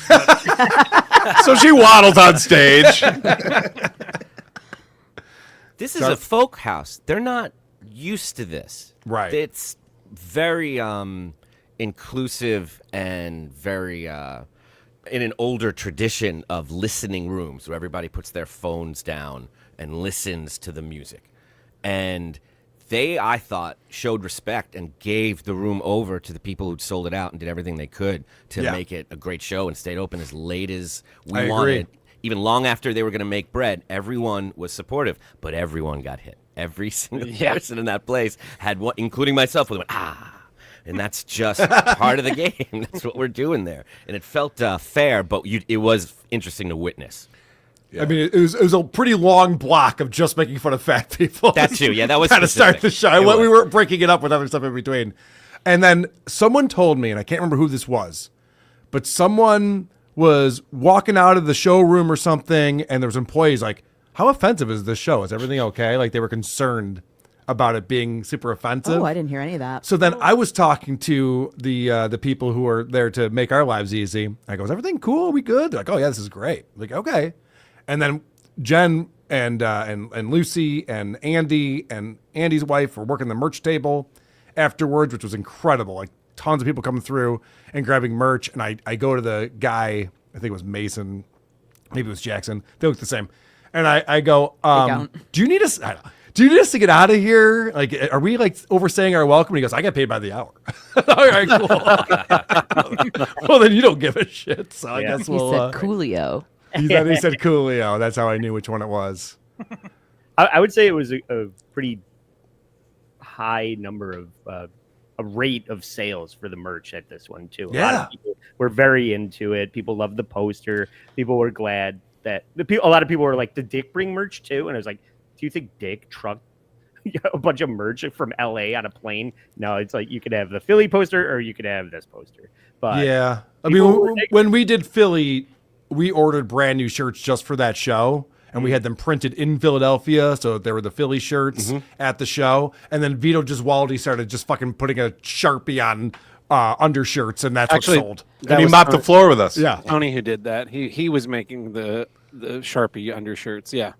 So she waddles on stage. This is a folk house. They're not used to this. Right. It's very inclusive and very in an older tradition of listening rooms where everybody puts their phones down and listens to the music. And they, I thought, showed respect and gave the room over to the people who'd sold it out and did everything they could to make it a great show and stayed open as late as we wanted. Even long after they were going to make bread, everyone was supportive, but everyone got hit. Every single person in that place had one, including myself, went, and that's just part of the game. That's what we're doing there. And it felt fair, but it was interesting to witness. Yeah. I mean, it was a pretty long block of just making fun of fat people. That too, yeah, that was kind of start the show. We were breaking it up with other stuff in between. And then someone told me, and I can't remember who this was, but someone was walking out of the showroom or something, and there was employees like, how offensive is this show? Is everything okay? Like, they were concerned about it being super offensive. Oh, I didn't hear any of that. So then I was talking to the people who are there to make our lives easy. I go, is everything cool? Are we good? They're like, oh yeah, this is great. I'm like, okay. And then Jen and Lucy and Andy and Andy's wife were working the merch table afterwards, which was incredible. Like, tons of people coming through and grabbing merch. And I go to the guy, I think it was Mason, maybe it was Jackson. They look the same. And I go, do you need us to get out of here? Like, are we like overstaying our welcome? And he goes, I get paid by the hour. All right, cool. Well, then you don't give a shit. So I guess we'll. He said Coolio. He said Coolio. That's how I knew which one it was. I would say it was a pretty high number of a rate of sales for the merch at this one too. A lot of people were very into it. People loved the poster. People were glad that a lot of people were like, "Did Dick bring merch too?" And I was like, "Do you think Dick trucked a bunch of merch from LA on a plane?" No, it's like you could have the Philly poster or you could have this poster. But yeah, I mean, when we did Philly, we ordered brand new shirts just for that show. And we had them printed in Philadelphia, so there were the Philly shirts at the show. And then Vito Giswaldi started just fucking putting a Sharpie on undershirts, and that's what sold. And he mopped the floor with us. Yeah, Tony who did that. He was making the Sharpie undershirts. Yeah.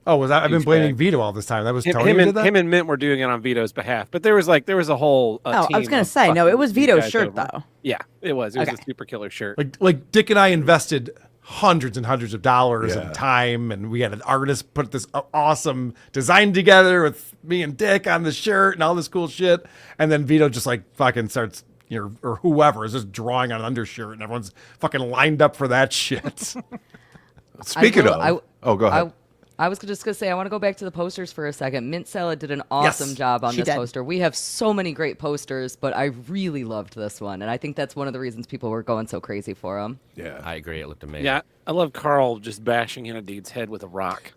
Oh, was that? I've been blaming Vito all this time. That was Tony who did that? Him and Mint were doing it on Vito's behalf, but there was a whole. Team I was gonna say no. It was Vito's shirt though. Yeah, it was. It was a super killer shirt. Like Dick and I invested hundreds and hundreds of dollars and time, and we had an artist put this awesome design together with me and Dick on the shirt and all this cool shit. And then Vito just like fucking starts, or whoever is just drawing on an undershirt, and everyone's fucking lined up for that shit. Speaking of, go ahead. I was just going to say, I want to go back to the posters for a second. Mint Salad did an awesome job on this poster. We have so many great posters, but I really loved this one. And I think that's one of the reasons people were going so crazy for him. Yeah, I agree. It looked amazing. Yeah, I love Carl just bashing in a dude's head with a rock.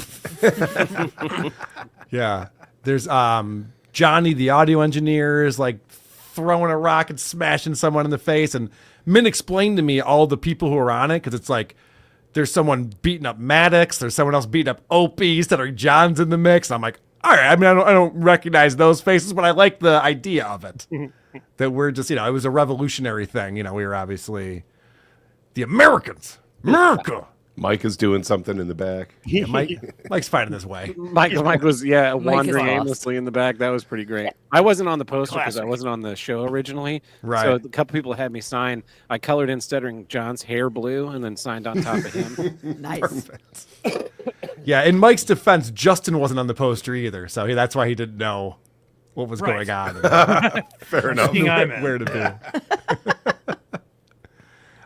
Yeah. There's Johnny, the audio engineer, is like throwing a rock and smashing someone in the face. And Min explained to me all the people who are on it, because it's like there's someone beating up Maddox, there's someone else beating up Opie, Stuttering John's in the mix. I'm like, all right. I mean, I don't recognize those faces, but I like the idea of it. That we're just, it was a revolutionary thing. We were obviously the Americans. America. Mike is doing something in the back. Yeah, Mike's finding his way. Mike was wandering lost. aimlessly in the back. That was pretty great. I wasn't on the poster because I wasn't on the show originally. Right. So a couple people had me sign. I colored in Stuttering John's hair blue and then signed on top of him. Nice. Yeah, in Mike's defense, Justin wasn't on the poster either, so that's why he didn't know what was going on. Fair enough. Where to be.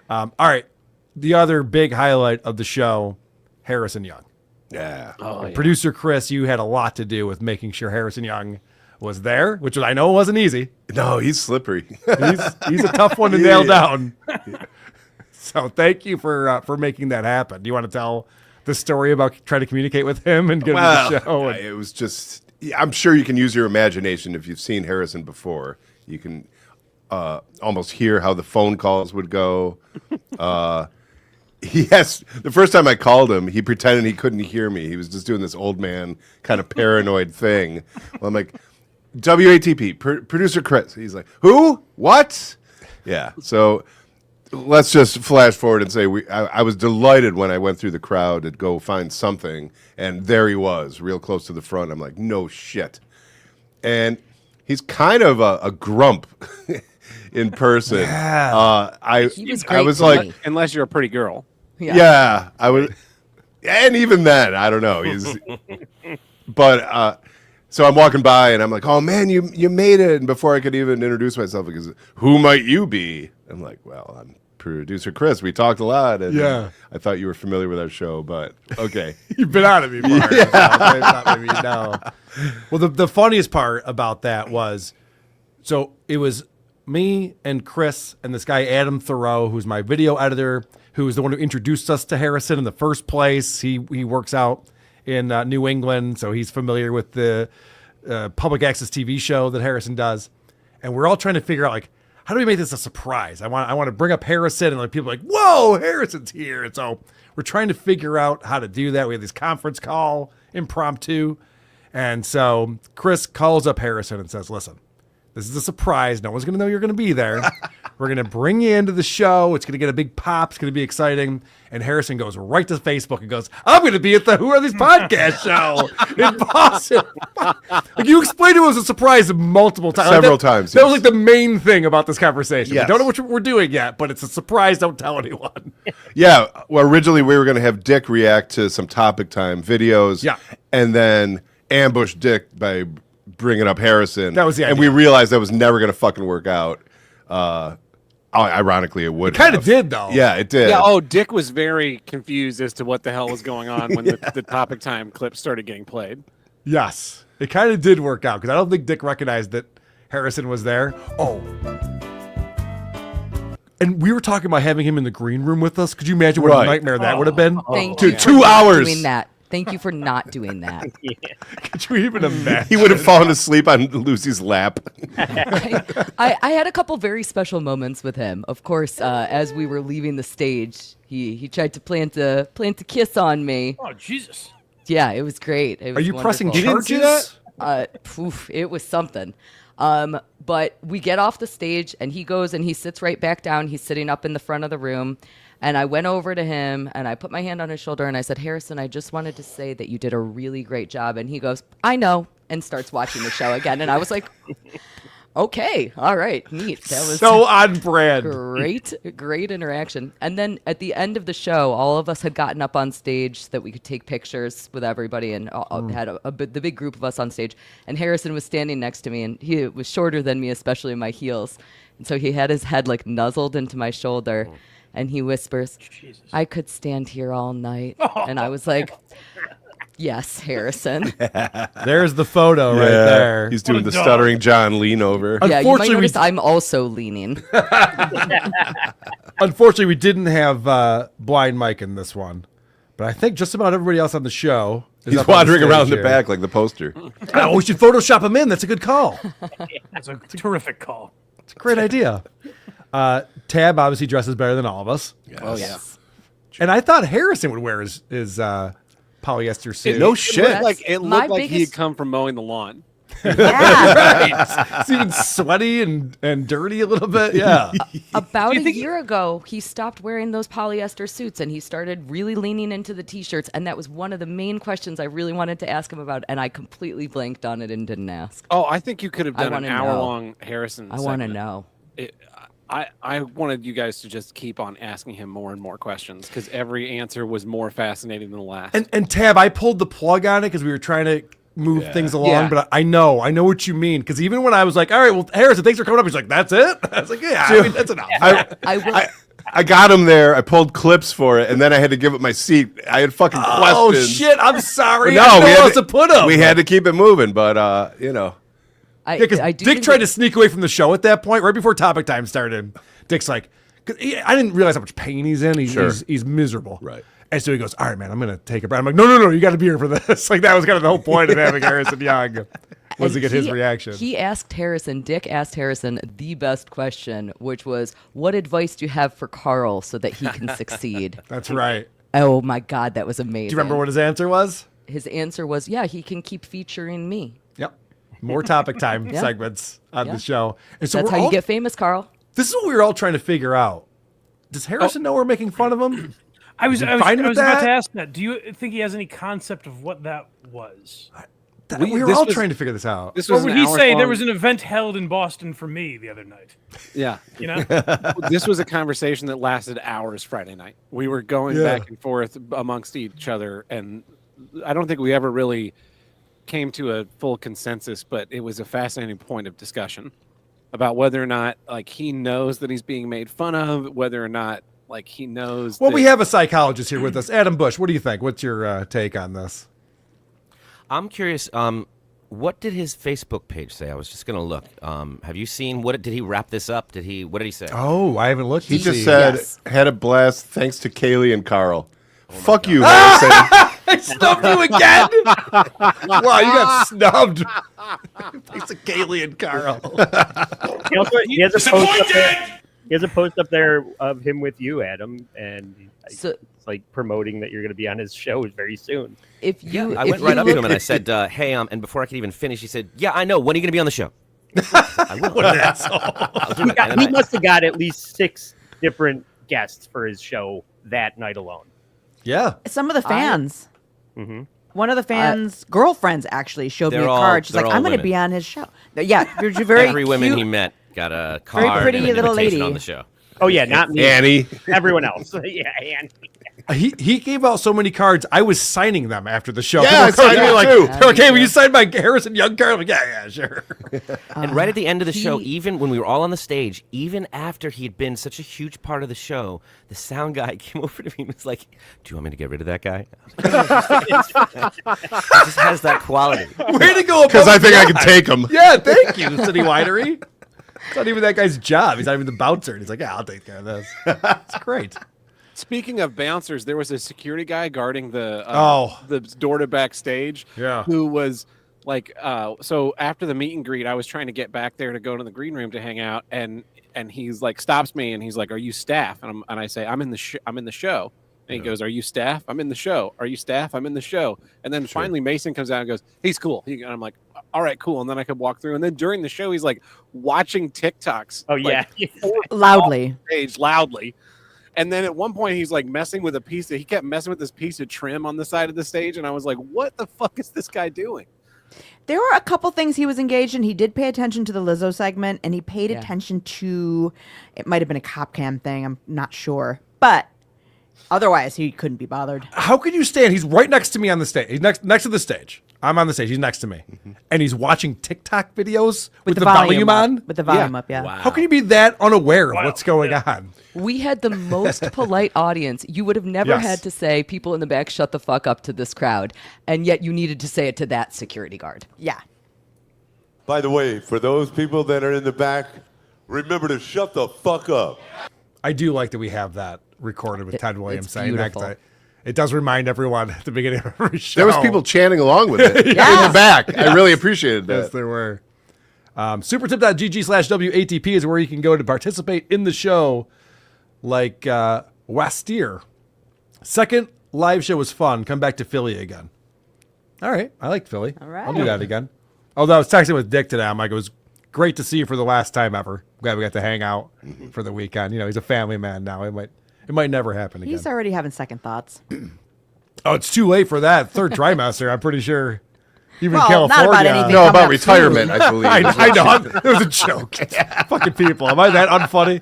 All right. The other big highlight of the show, Harrison Young. Yeah. Producer Chris, you had a lot to do with making sure Harrison Young was there, which I know wasn't easy. No, he's slippery. He's a tough one to nail down. So thank you for making that happen. Do you want to tell the story about trying to communicate with him and get him to the show? It was just, I'm sure you can use your imagination if you've seen Harrison before. You can almost hear how the phone calls would go. The first time I called him, he pretended he couldn't hear me. He was just doing this old man kind of paranoid thing. Well, I'm like, WATP, producer Chris. He's like, who? What? Yeah. So let's just flash forward and say I was delighted when I went through the crowd to go find something, and there he was, real close to the front. I'm like, no shit. And he's kind of a grump. In person, He was great I was to like, me. Unless you're a pretty girl. yeah, I was, and even then, I don't know. But so I'm walking by and I'm like, oh man, you made it. And before I could even introduce myself, because who might you be? I'm like, well, I'm producer Chris. We talked a lot, and I thought you were familiar with our show, but okay, you've been on it before. Yeah. Well, the funniest part about that was, so it was me and Chris and this guy Adam Thoreau, who's my video editor, who was the one who introduced us to Harrison in the first place. He works out in New England, so he's familiar with the public access TV show that Harrison does. And we're all trying to figure out, like, how do we make this a surprise? I want to bring up Harrison, and like people are like, whoa, Harrison's here. And so we're trying to figure out how to do that. We have this conference call impromptu. And so Chris calls up Harrison and says, listen, this is a surprise. No one's going to know you're going to be there. We're going to bring you into the show. It's going to get a big pop. It's going to be exciting. And Harrison goes right to Facebook and goes, I'm going to be at the Who Are These Podcast show in Boston. Like, you explained it was a surprise multiple times. Several times. That was like the main thing about this conversation. Yes. We don't know what we're doing yet, but it's a surprise. Don't tell anyone. Yeah. Well, originally we were going to have Dick react to some topic time videos. Yeah. And then ambush Dick by bringing up Harrison. That was the idea. And we realized that was never going to fucking work out. Ironically, it would. It kind of did, though. Yeah, it did. Yeah. Oh, Dick was very confused as to what the hell was going on when the topic time clip started getting played. Yes. It kind of did work out because I don't think Dick recognized that Harrison was there. Oh. And we were talking about having him in the green room with us. Could you imagine what a nightmare that would have been? Thank Dude, you 2 for not hours. doing that. Thank you for not doing that. Could you even imagine? He would have fallen asleep on Lucy's lap. I had a couple very special moments with him. Of course, as we were leaving the stage, he tried to plant a kiss on me. Oh, Jesus. Yeah, it was great. It was Are you pressing wonderful. charges? It was something. But we get off the stage, and he goes and he sits right back down. He's sitting up in the front of the room. And I went over to him, and I put my hand on his shoulder, and I said, Harrison, I just wanted to say that you did a really great job. And he goes, I know, and starts watching the show again. And I was like, okay, all right, neat. That was so on brand. Great interaction. And then at the end of the show, all of us had gotten up on stage so that we could take pictures with everybody, and had the big group of us on stage. And Harrison was standing next to me, and he was shorter than me, especially in my heels. And so he had his head like nuzzled into my shoulder. And he whispers, Jesus. I could stand here all night. And I was like, yes, Harrison. There's the photo right there. He's doing the Stuttering John lean over. Yeah, you might notice I'm also leaning. Unfortunately, we didn't have Blind Mike in this one. But I think just about everybody else on the show is He's up on wandering stage around the here. back like the poster. Oh, we should Photoshop him in. That's a good call. That's a terrific call. It's a great idea. Tab obviously dresses better than all of us. Yes. Oh yeah. And I thought Harrison would wear his polyester suit. No It shit. looked like my he had biggest- come from mowing the lawn. Yeah. Right. It's even sweaty and dirty a little bit. Yeah. About a year ago, he stopped wearing those polyester suits and he started really leaning into the t-shirts. And that was one of the main questions I really wanted to ask him about. And I completely blanked on it and didn't ask. Oh, I think you could have I done an wanna know. hour-long Harrison. I want to segment. know. I wanted you guys to just keep on asking him more and more questions because every answer was more fascinating than the last. And Tab, I pulled the plug on it because we were trying to move things along, Yeah. but I know what you mean. Because even when I was like, all right, well, Harrison, thanks for coming up, he's like, that's it? I was like, yeah, I mean, that's enough. I got him there. I pulled clips for it, and then I had to give up my seat. I had fucking Oh, questions. shit, I'm sorry. No, I didn't know we where had else to put him. We had to keep it moving, but you know. I because do Dick think tried that- to sneak away from the show at that point, right before topic time started. Dick's like, 'cause I didn't realize how much pain he's in. He's miserable. Right. And so he goes, all right, man, I'm going to take a break. I'm like, no, you got to be here for this. Like, that was kind of the whole point of having Harrison Young, was to get his reaction. Dick asked Harrison the best question, which was, what advice do you have for Carl so that he can succeed? That's right. Oh my God, that was amazing. Do you remember what his answer was? His answer was, yeah, he can keep featuring me. Yep. More topic time Yeah. segments on Yeah. the show. And so That's we're how all, you get famous, Carl. This is what we were all trying to figure out. Does Harrison know we're making fun of him? I was Is he fine with about that? to ask that. Do you think he has any concept of what that was? We were all trying to figure this out. This What was would an he say? There hours-long- was an event held in Boston for me the other night. Yeah. You know? This was a conversation that lasted hours Friday night. We were going back and forth amongst each other, and I don't think we ever really came to a full consensus, but it was a fascinating point of discussion about whether or not like he knows that he's being made fun of, whether or not like he knows. Well, that- we have a psychologist here with us. Adam Bush, what do you think? What's your take on this? I'm curious. What did his Facebook page say? I was just gonna look. Have you seen what did he wrap this up? What did he say? Oh, I haven't looked. He to just see. said, Yes. had a blast thanks to Kaylee and Carl. Fuck you, Harrison. I snubbed you again. Wow, you got snubbed. Thanks to Kaylee and Carl. He has a post up there. He has a post up there of him with you, Adam, and So- it's like promoting that you're going to be on his show very soon. If you, I if went you right up to look- him and I said, "Hey," and before I could even finish, he said, "Yeah, I know. When are you gonna be on the show?" I will. What an asshole. I'll do it. And then He I- must have got at least 6 different guests for his show that night alone. Yeah. Some of the fans. Mhm. One of the fans' girlfriends actually showed me a They're all- card. She's they're like, all "I'm going to women. be on his show." Yeah, you're very Every woman cute. he met got a card pretty and an little invitation lady. on the show. Oh yeah, not me. Annie. Everyone else. Yeah, Annie. He gave out so many cards. I was signing them after the show. Yeah, I People were signed coming to me them like, too. they're like, "Hey, will you sign my Harrison Young card?" I'm like, yeah, sure. And right at the end of the show, even when we were all on the stage, even after he had been such a huge part of the show, the sound guy came over to me and was like, "Do you want me to get rid of that guy?" He just has that quality. Way to go. Because I think I can take him. Yeah, thank you, City Winery. It's not even that guy's job. He's not even the bouncer. And he's like, yeah, I'll take care of this. It's great. Speaking of bouncers, there was a security guy guarding the the door to backstage. Yeah. Who was like so after the meet and greet, I was trying to get back there to go to the green room to hang out, and he's like stops me and he's like, "Are you staff?" And I say, "I'm in the I'm in the show." And he goes, "Are you staff?" "I'm in the show." "Are you staff?" "I'm in the show." And then finally Mason comes out and goes, "He's cool." And I'm like, "All right, cool." And then I could walk through. And then during the show, he's like watching TikToks. Oh yeah. Loudly. Stage loudly. And then at one point he's like messing with he kept messing with this piece of trim on the side of the stage, and I was like, what the fuck is this guy doing? There were a couple things he was engaged in. He did pay attention to the Lizzo segment, and he paid attention to, it might have been a cop cam thing. I'm not sure. But otherwise, he couldn't be bothered. How could you stand? He's right next to me on the stage. He's next to the stage. I'm on the stage. He's next to me. And he's watching TikTok videos with the volume on. With the volume up, yeah. How can you be that unaware of what's going on? We had the most polite audience. You would have never Yes. had to say, "People in the back, shut the fuck up" to this crowd, and yet you needed to say it to that security guard. Yeah. By the way, for those people that are in the back, remember to shut the fuck up. I do like that we have that recorded with Ted Williams it's saying that. 'cause beautiful. It does remind everyone at the beginning of every show. There was people chanting along with it in the back. I really appreciated that. Yes, there were. Supertip.gg/WATP is where you can go to participate in the show. Like Wastier. Second live show was fun. Come back to Philly again. All right. I like Philly. All right. I'll do that again. Although I was texting with Dick today. I'm like, it was great to see you for the last time ever. Glad we got to hang out for the weekend. You know, he's a family man now. It might never happen again. He's already having second thoughts. Oh, it's too late for that. Third trimester, I'm pretty sure. Even Well, California. not about anything No, coming about up retirement, soon. I believe. I know. It was a joke. Fucking people. Am I that unfunny?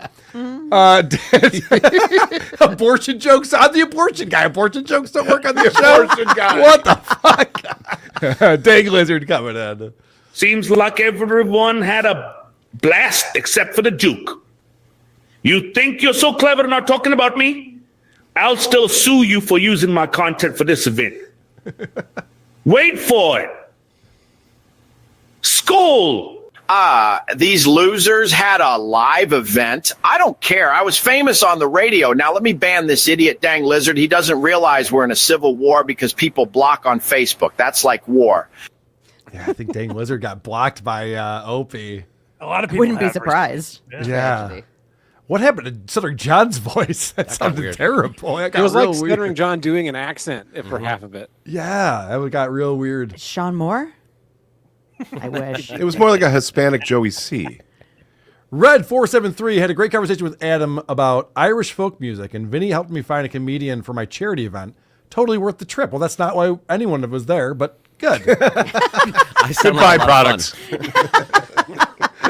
Abortion jokes on the abortion guy. Abortion jokes don't work on the show. Abortion guy. What the fuck? Dang lizard coming in. Seems like everyone had a blast except for the Duke. You think you're so clever not talking about me? I'll still sue you for using my content for this event. Wait for it. Skull. These losers had a live event. I don't care. I was famous on the radio. Now let me ban this idiot dang lizard. He doesn't realize we're in a civil war because people block on Facebook. That's like war. Yeah, I think dang lizard got blocked by Opie. A lot of people Wouldn't be have surprised. Yeah. What happened to Stuttering John's voice? That sounded weird. terrible. That got It was real like weird. Stuttering John doing an accent for half of it. Yeah, that got real weird. Sean Moore? I wish. It was more like a Hispanic Joey C. Red473 had a great conversation with Adam about Irish folk music, and Vinny helped me find a comedian for my charity event. Totally worth the trip. Well, that's not why anyone was there, but good. I Good byproducts.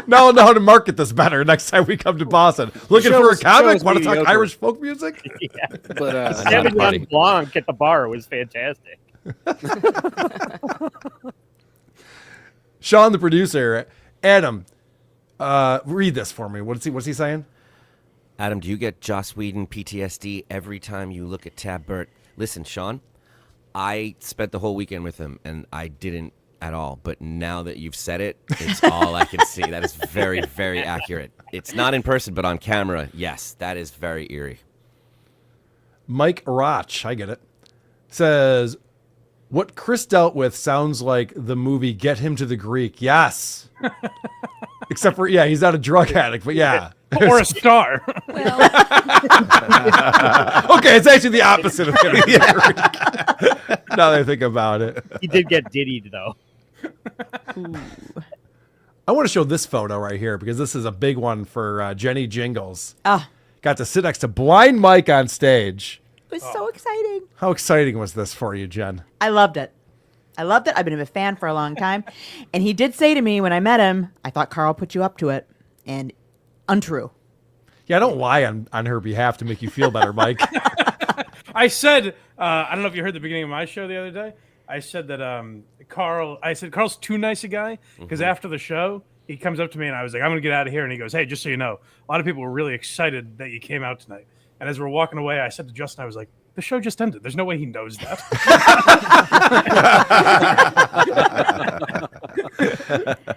Now I'll know how to market this better next time we come to Boston. Looking for a show comic? was Want to talk mediocre. Irish folk music? Yeah. But Sauvignon Blanc at the bar was fantastic. Sean, the producer, Adam, read this for me. What's he saying? Adam, do you get Joss Whedon PTSD every time you look at Tab Burt? Listen, Sean, I spent the whole weekend with him, and I didn't at all. But now that you've said it, it's all I can see. That is very, very accurate. It's not in person, but on camera, yes, that is very eerie. Mike Roch, I get it, says, what Chris dealt with sounds like the movie Get Him to the Greek. Yes. Except for, yeah, he's not a drug addict, but yeah. Or a star. Okay, it's actually the opposite of Get Him to the Greek. Now that I think about it. He did get diddied, though. I want to show this photo right here because this is a big one for Jenny Jingles. Got to sit next to Blind Mike on stage. It was so exciting. How exciting was this for you, Jen? I loved it. I've been a fan for a long time. And he did say to me when I met him, I thought Carl put you up to it. And untrue. Yeah, I don't lie on her behalf to make you feel better, Mike. I said, I don't know if you heard the beginning of my show the other day. I said that Carl's too nice a guy because after the show, he comes up to me and I was like, I'm going to get out of here. And he goes, hey, just so you know, a lot of people were really excited that you came out tonight. And as we're walking away, I said to Justin, I was like, the show just ended. There's no way he knows that.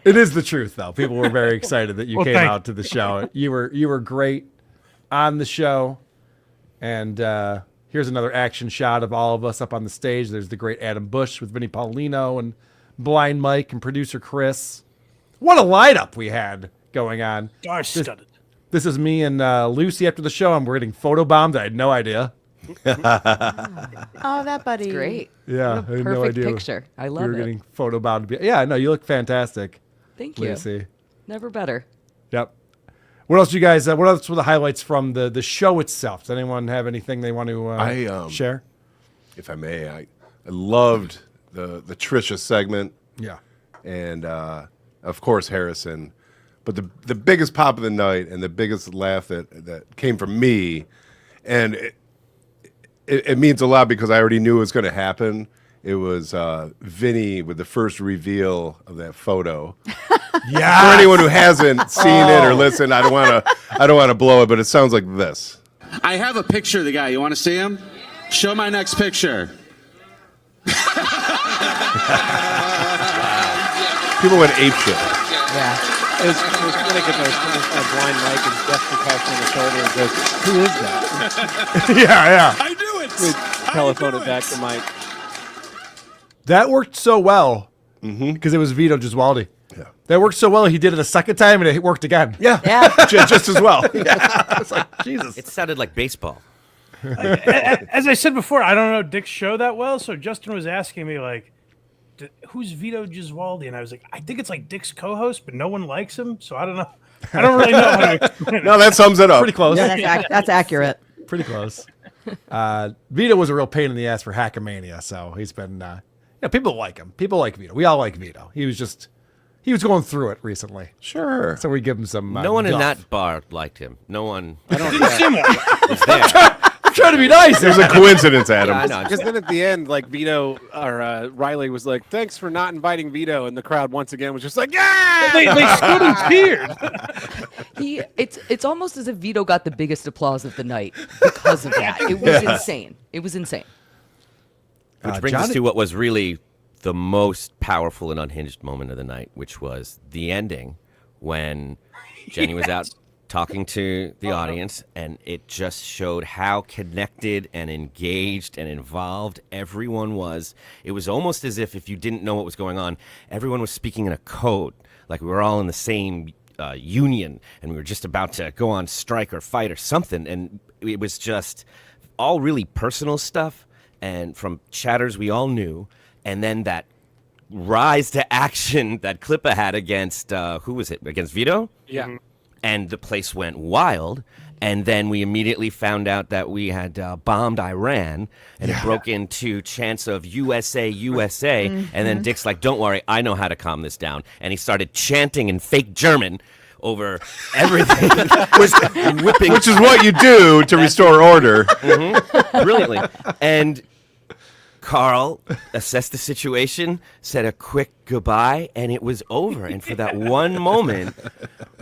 It is the truth, though. People were very excited that you came out to the show. You were great on the show. And here's another action shot of all of us up on the stage. There's the great Adam Bush with Vinnie Paulino and Blind Mike and producer Chris. What a lineup we had going on. Star-studded. This is me and Lucy after the show. We're getting photobombed. I had no idea. Oh, that buddy. Great. Yeah, What a I had no perfect idea. picture. I love we were it. getting photobombed. Yeah, no, you look fantastic. Thank you. Lucy. Never better. Yep. What else, you guys? What else were the highlights from the show itself? Does anyone have anything they want to share? If I may, I loved the Trisha segment. Yeah. And of course Harrison. But the biggest pop of the night and the biggest laugh that came from me, and it means a lot because I already knew it was going to happen. It was Vinny with the first reveal of that photo. Yeah. For anyone who hasn't seen it or listened, I don't want to blow it, but it sounds like this. I have a picture of the guy. You want to see him? Show my next picture. People went apeshit. Yeah. It was funny because I was coming from a Blind Mike and Justin touched on the shoulder and goes, who is that? Yeah. I knew it. We telephoned it back to Mike. That worked so well because it was Vito Gesualdi. Yeah. That worked so well, he did it a second time, and it worked again. Yeah. just as well. It's like, Jesus. It sounded like baseball. As I said before, I don't know Dick's show that well, so Justin was asking me like, "Who's Vito Giswaldi?" And I was like, "I think it's like Dick's co-host, but no one likes him, so I don't know. I don't really know how to explain it." No, that sums it up. Pretty close. Yeah, that's accurate. Pretty close. Vito was a real pain in the ass for Hackamania, so he's been. People like him. People like Vito. We all like Vito. He was going through it recently. Sure. So we give him some. No one in guff. that bar liked him. No one. I didn't see him. was there. I'm trying to be nice. There's a coincidence, Adam. Yeah, I know. Because then at the end, like Vito or Riley was like, "Thanks for not inviting Vito," and the crowd once again was just like, "Yeah!" They stood and cheered. It's almost as if Vito got the biggest applause of the night because of that. It was insane. It was insane. Which brings us to what was really the most powerful and unhinged moment of the night, which was the ending when Jenny was out talking to the audience, and it just showed how connected and engaged and involved everyone was. It was almost as if you didn't know what was going on, everyone was speaking in a code, like we were all in the same union, and we were just about to go on strike or fight or something, and it was just all really personal stuff, and from chatters we all knew, and then that rise to action that Klippa had against, who was it, against Vito? Yeah. And the place went wild. And then we immediately found out that we had bombed Iran, and it broke into chants of USA, USA. And then Dick's like, "Don't worry, I know how to calm this down." And he started chanting in fake German over everything, whipping. Which is what you do to restore order. Brilliantly. And Carl assessed the situation, said a quick goodbye, and it was over. And for that one moment,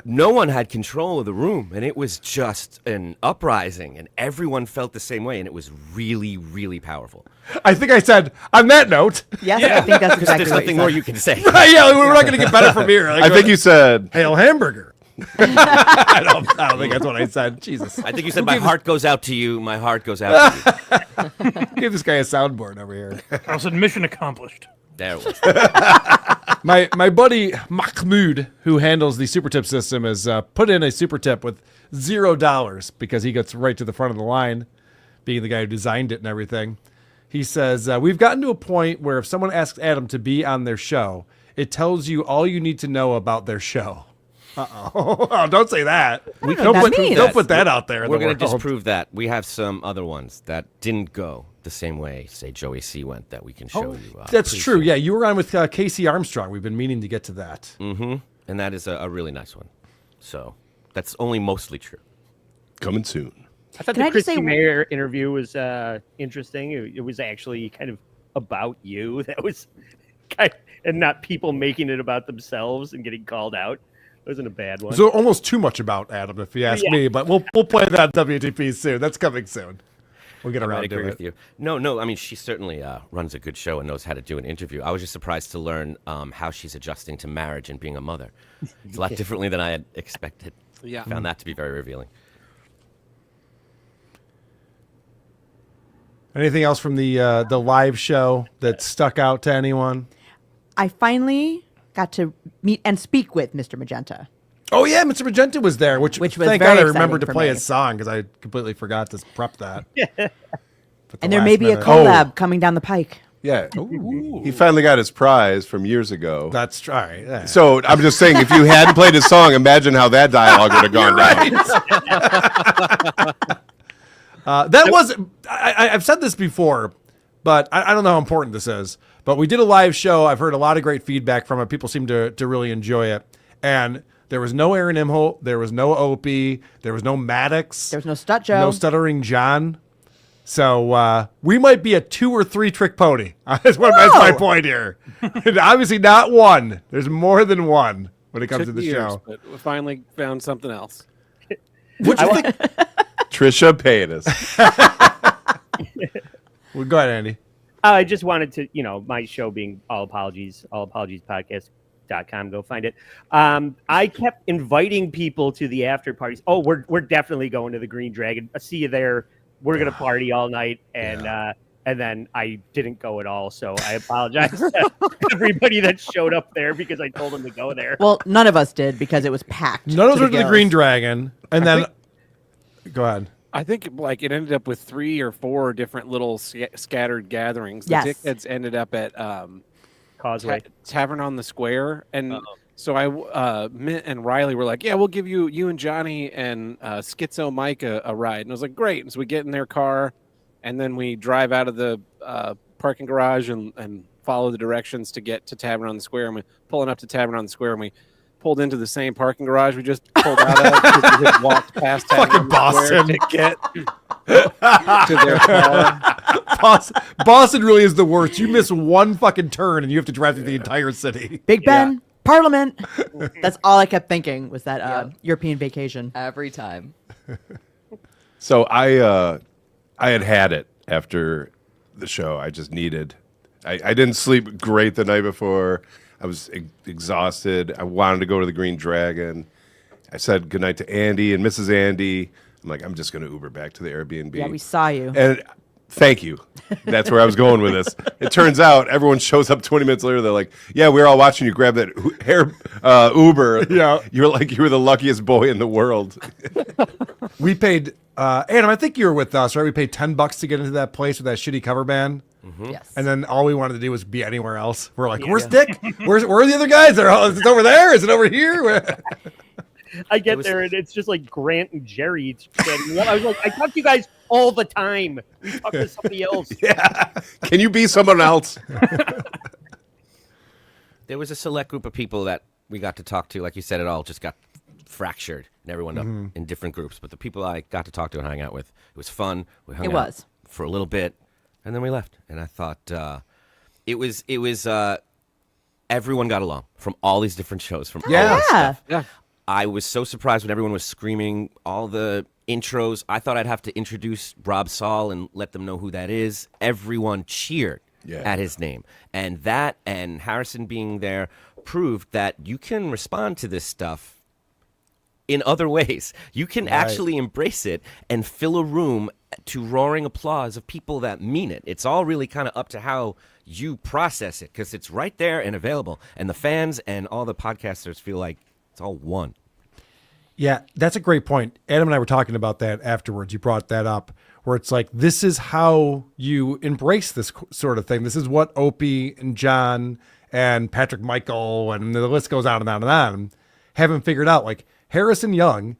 no one had control of the room, and it was just an uprising, and everyone felt the same way, and it was really, really powerful. I think I said, on that note. Yes, I think that's exactly there's nothing more you can say. Yeah, we're not going to get better from here. Like, I think you said, "Hail hamburger." I don't think that's what I said. Jesus. I think you said, "My heart goes out to you. My heart goes out to you." Give this guy a soundboard over here. I said, "Mission accomplished." There it was. My buddy Mahmoud, who handles the super tip system, has put in a super tip with $0 because he gets right to the front of the line, being the guy who designed it and everything. He says, "We've gotten to a point where if someone asks Adam to be on their show, it tells you all you need to know about their show." Oh, don't say that. Don't put that out there. We're going to disprove that. We have some other ones that didn't go the same way, say, Joey C went, that we can show you. That's true. Yeah, you were on with Casey Armstrong. We've been meaning to get to that. Mm-hmm. And that is a really nice one. So that's only mostly true. Coming soon. I thought the Christy Mayer interview was interesting. It was actually kind of about you. That was and not people making it about themselves and getting called out. It wasn't a bad one. So almost too much about Adam, if you ask me. But we'll play that WTP soon. That's coming soon. We'll get around to it. With you. No. I mean, she certainly runs a good show and knows how to do an interview. I was just surprised to learn how she's adjusting to marriage and being a mother. It's a lot differently than I had expected. Yeah, found that to be very revealing. Anything else from the live show that stuck out to anyone? I finally got to meet and speak with Mr. Magenta. Oh yeah, Mr. Magenta was there, which was very thank God I exciting remembered to for play me. his song because I completely forgot to prep that. And there may be a collab coming down the pike. Yeah. He finally got his prize from years ago. That's right. Yeah. So I'm just saying, if you hadn't played his song, imagine how that dialogue would have gone down. That was, I've said this before, but I don't know how important this is. But we did a live show. I've heard a lot of great feedback from it. People seem to really enjoy it. And there was no Aaron Imholt. There was no Opie. There was no Maddox. There was no Stut Joe. No Stuttering John. So we might be a 2 or 3 trick pony. That's my point here. And obviously not one. There's more than one when it comes to the show. But we finally found something else. What do you think? Trisha Paytas. Well, go ahead, Andy. I just wanted to, my show being All Apologies Podcast.com. Go find it. I kept inviting people to the after parties. Oh, we're definitely going to the Green Dragon. I'll see you there. We're gonna party all night, and And then I didn't go at all, so I apologize to everybody that showed up there because I told them to go there. Well, none of us did because it was packed. None of us went to the gills. Green Dragon, and then go ahead. I think like it ended up with 3 or 4 different little scattered gatherings. The Yes. dickheads ended up at Causeway Tavern on the Square, and so Mint and Riley were like, "Yeah, we'll give you and Johnny and Schizo Mike a ride." And I was like, "Great!" And so we get in their car, and then we drive out of the parking garage and follow the directions to get to Tavern on the Square. And we pulling up to Tavern on the Square, and we pulled into the same parking garage we just pulled out of because we had walked past Tavern on the Square to get to their car. Boston really is the worst. You miss one fucking turn and you have to drive through the entire city. Big Ben, Parliament. That's all I kept thinking was that European vacation. Every time. So I had it after the show. I just needed. I didn't sleep great the night before. I was exhausted. I wanted to go to the Green Dragon. I said goodnight to Andy and Mrs. Andy. I'm like, I'm just going to Uber back to the Airbnb. Yeah, we saw you. And thank you. That's where I was going with this. It turns out everyone shows up 20 minutes later. They're like, yeah, we were all watching you grab that Uber. Yeah. You were the luckiest boy in the world. We paid, Adam, I think you were with us, right? We paid $10 to get into that place with that shitty cover band. Mm-hmm. Yes. And then all we wanted to do was be anywhere else. We're like, where's Dick? Where are the other guys? Is it over there? Is it over here? I get there and it's just like Grant and Jerry. I was like, I talk to you guys all the time. We talk to somebody else. Yeah. Can you be someone else? There was a select group of people that we got to talk to. Like you said, it all just got fractured and everyone up in different groups. But the people I got to talk to and hang out with, it was fun. We hung out for a little bit. And then we left, and I thought it was everyone got along from all these different shows, from all this stuff. Yeah. I was so surprised when everyone was screaming all the intros. I thought I'd have to introduce Rob Saul and let them know who that is. Everyone cheered at his name, and that and Harrison being there proved that you can respond to this stuff in other ways. You can actually embrace it and fill a room to roaring applause of people that mean it. It's all really kind of up to how you process it, because it's right there and available. And the fans and all the podcasters feel like it's all one. Yeah, that's a great point. Adam and I were talking about that afterwards. You brought that up, where it's like, this is how you embrace this sort of thing. This is what Opie and John and Patrick Michael and the list goes on and on and on haven't figured out. Like, Harrison Young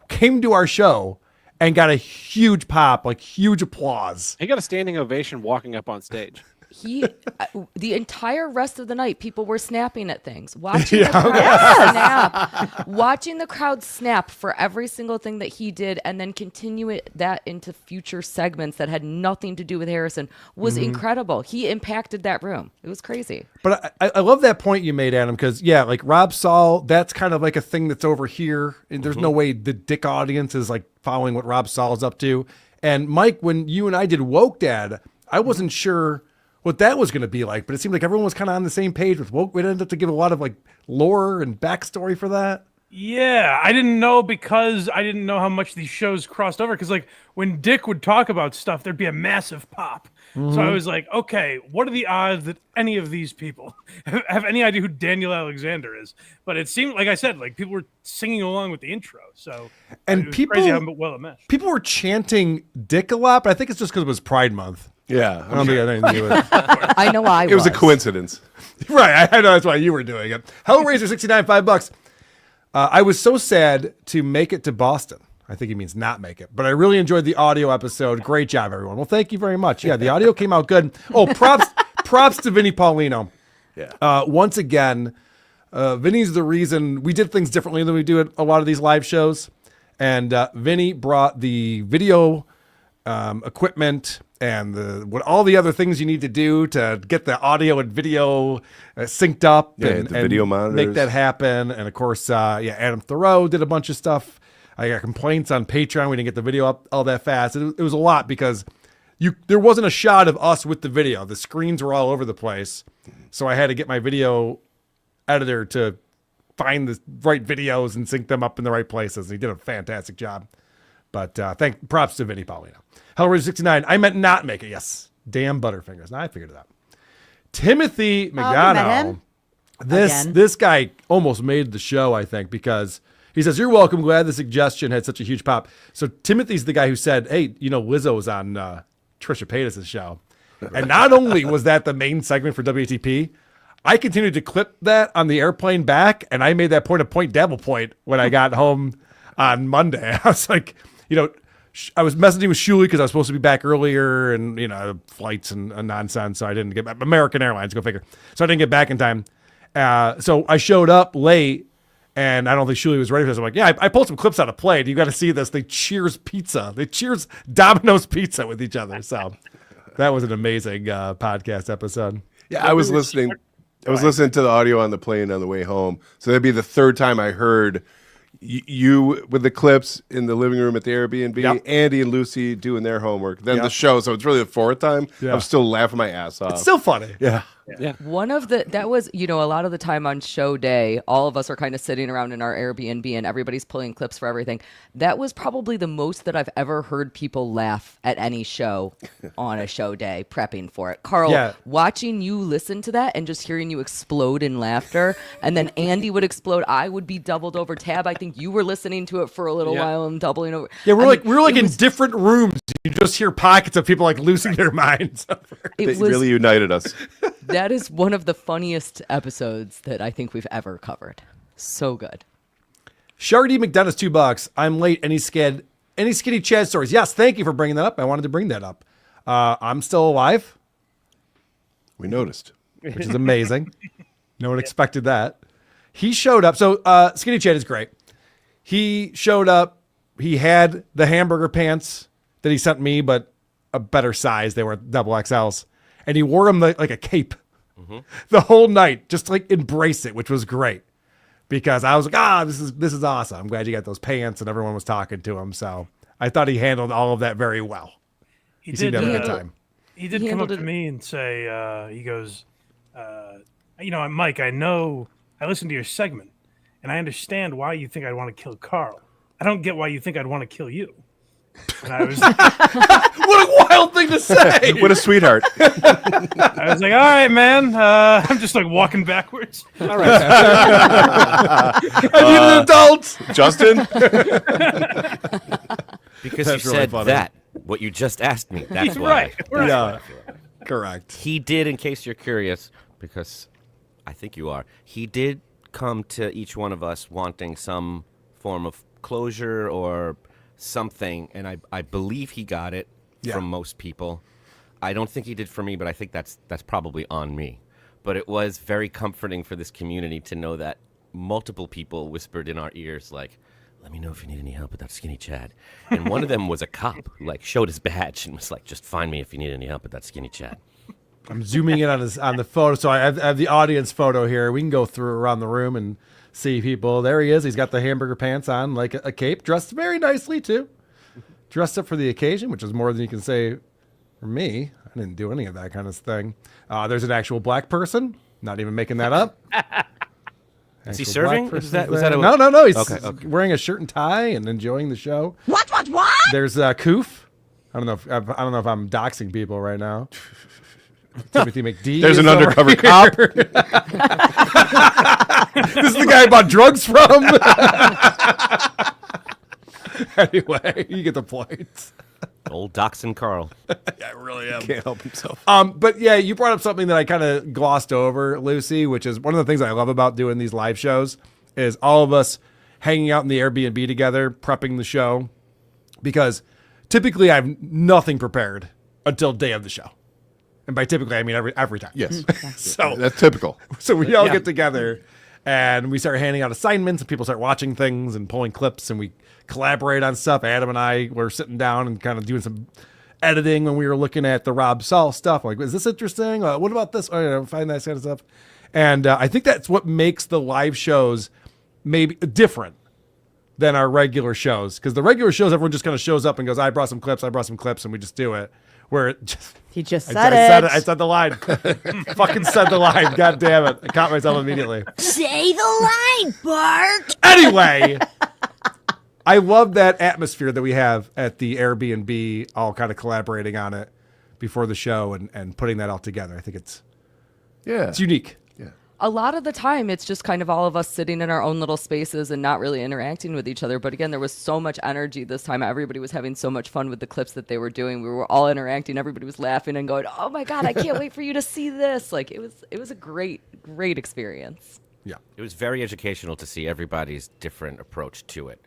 came to our show and got a huge pop, like huge applause. He got a standing ovation walking up on stage. The entire rest of the night, people were snapping at things, watching the crowd snap, watching the crowd snap for every single thing that he did, and then continue that into future segments that had nothing to do with Harrison was incredible. He impacted that room. It was crazy. But I love that point you made, Adam, because like Rob Saul, that's kind of like a thing that's over here, and there's no way the Dick audience is like following what Rob Saul is up to. And Mike, when you and I did Woke Dad, I wasn't sure what that was going to be like, but it seemed like everyone was kind of on the same page with Woke. We ended up to give a lot of like lore and backstory for that. Yeah, I didn't know because I didn't know how much these shows crossed over. Because like when Dick would talk about stuff, there'd be a massive pop. So I was like, okay, what are the odds that any of these people have any idea who Daniel Alexander is? But it seemed, like I said, like people were singing along with the intro. So and it was people, crazy how well it meshed. People were chanting Dick a lot, but I think it's just because it was Pride Month. Yeah, I don't think it had anything to do with it. I know I It was a coincidence. Right, I know that's why you were doing it. Hellraiser 69, $5. I was so sad to make it to Boston. I think he means not make it. But I really enjoyed the audio episode. Great job, everyone. Well, thank you very much. Yeah, the audio came out good. Oh, props to Vinny Paulino. Yeah. Once again, Vinny's the reason we did things differently than we do at a lot of these live shows. And Vinny brought the video equipment and all the other things you need to do to get the audio and video synced up and the video monitors. Make that happen. And of course, Adam Thoreau did a bunch of stuff. I got complaints on Patreon. We didn't get the video up all that fast. It was a lot because there wasn't a shot of us with the video. The screens were all over the place. So I had to get my video editor to find the right videos and sync them up in the right places. He did a fantastic job. But props to Vinny Paulino. Hellraiser 69. I meant not make it. Yes. Damn Butterfingers. Now I figured it out. Timothy met McDonough. him? This guy almost made the show, I think, because he says, "You're welcome. Glad the suggestion had such a huge pop." So Timothy's the guy who said, "Hey, Lizzo was on Trisha Paytas' show." And not only was that the main segment for WATP, I continued to clip that on the airplane back, and I made that point devil point when I got home on Monday. I was like, I was messaging with Shuli because I was supposed to be back earlier and, flights and nonsense. So I didn't get back. American Airlines, go figure. So I didn't get back in time. So I showed up late and I don't think Shuli was ready for this. I'm like, yeah, I pulled some clips out of play. You got to see this. They cheers pizza. They cheers Domino's pizza with each other. So that was an amazing podcast episode. Yeah, I was listening. I was listening to the audio on the plane on the way home. So that'd be the third time I heard you with the clips in the living room at the Airbnb, Yep. Andy and Lucy doing their homework, then Yep. the show. So it's really the fourth time. Yeah. I'm still laughing my ass off. It's still funny. Yeah. Yeah. One of that was, a lot of the time on show day, all of us are kind of sitting around in our Airbnb and everybody's pulling clips for everything. That was probably the most that I've ever heard people laugh at any show on a show day prepping for it. Carl, watching you listen to that and just hearing you explode in laughter, and then Andy would explode, I would be doubled over. Tab, I think you were listening to it for a little while and doubling over. Yeah, we're in different rooms. You just hear pockets of people like losing their minds. It really united us. That is one of the funniest episodes that I think we've ever covered. So good. Shardy McDonough's $2. I'm late. Any skinny Chad stories? Yes, thank you for bringing that up. I wanted to bring that up. I'm still alive. We noticed. Which is amazing. No one expected that. He showed up. So Skinny Chad is great. He showed up. He had the hamburger pants that he sent me, but a better size. They were double XLs. And he wore them like a cape the whole night, just like embrace it, which was great. Because I was like, this is awesome. I'm glad you got those pants, and everyone was talking to him. So I thought he handled all of that very well. He seemed to have a good time. He did come up to me and say, he goes, Mike, I know I listened to your segment, and I understand why you think I'd want to kill Carl. I don't get why you think I'd want to kill you. And I was what a wild thing to say. What a sweetheart. I was like, all right, man. I'm just like walking backwards. All right. I need an adult. Justin? Because That's you really said funny. that. What you just asked me. That's He's why. right. Yeah. Correct. He did, in case you're curious, because I think you are, he did come to each one of us wanting some form of closure or something, and I believe he got it from most people. I don't think he did for me, but I think that's probably on me. But it was very comforting for this community to know that multiple people whispered in our ears, like, let me know if you need any help with that Skinny Chad. And one of them was a cop who showed his badge and was like, just find me if you need any help with that Skinny Chad. I'm zooming in on the photo. So I have the audience photo here. We can go through around the room and see people. There he is. He's got the hamburger pants on, like a cape, dressed very nicely too. Dressed up for the occasion, which is more than you can say for me. I didn't do any of that kind of thing. There's an actual black person. Not even making that up. Is he Actual serving? black Was that person a... there. No. He's okay. wearing a shirt and tie and enjoying the show. What? There's Koof. I don't know if I'm doxing people right now. Timothy McD. There's an is over undercover here. cop. This is the guy I bought drugs from. Anyway, you get the point. Old Dachshund Carl. I really am. Can't help himself. But yeah, you brought up something that I kind of glossed over, Lucy, which is one of the things I love about doing these live shows is all of us hanging out in the Airbnb together, prepping the show, because typically I have nothing prepared until day of the show. And by typically, I mean every time. Yes. So that's typical. So we all get together and we start handing out assignments and people start watching things and pulling clips and we collaborate on stuff. Adam and I were sitting down and kind of doing some editing when we were looking at the Rob Saul stuff. Like, is this interesting? What about this? Find that kind of stuff. And I think that's what makes the live shows maybe different than our regular shows. Because the regular shows, everyone just kind of shows up and goes, I brought some clips, and we just do it. Where it just, he just I said said it. I said the line. Fucking said the line. God damn it. I caught myself immediately. Say the line, Bart. Anyway, I love that atmosphere that we have at the Airbnb, all kind of collaborating on it. before the show and putting that all together. I think it's unique. A lot of the time, it's just kind of all of us sitting in our own little spaces and not really interacting with each other. But again, there was so much energy this time. Everybody was having so much fun with the clips that they were doing. We were all interacting. Everybody was laughing and going, "Oh my God, I can't wait for you to see this!" Like it was a great experience. Yeah, it was very educational to see everybody's different approach to it,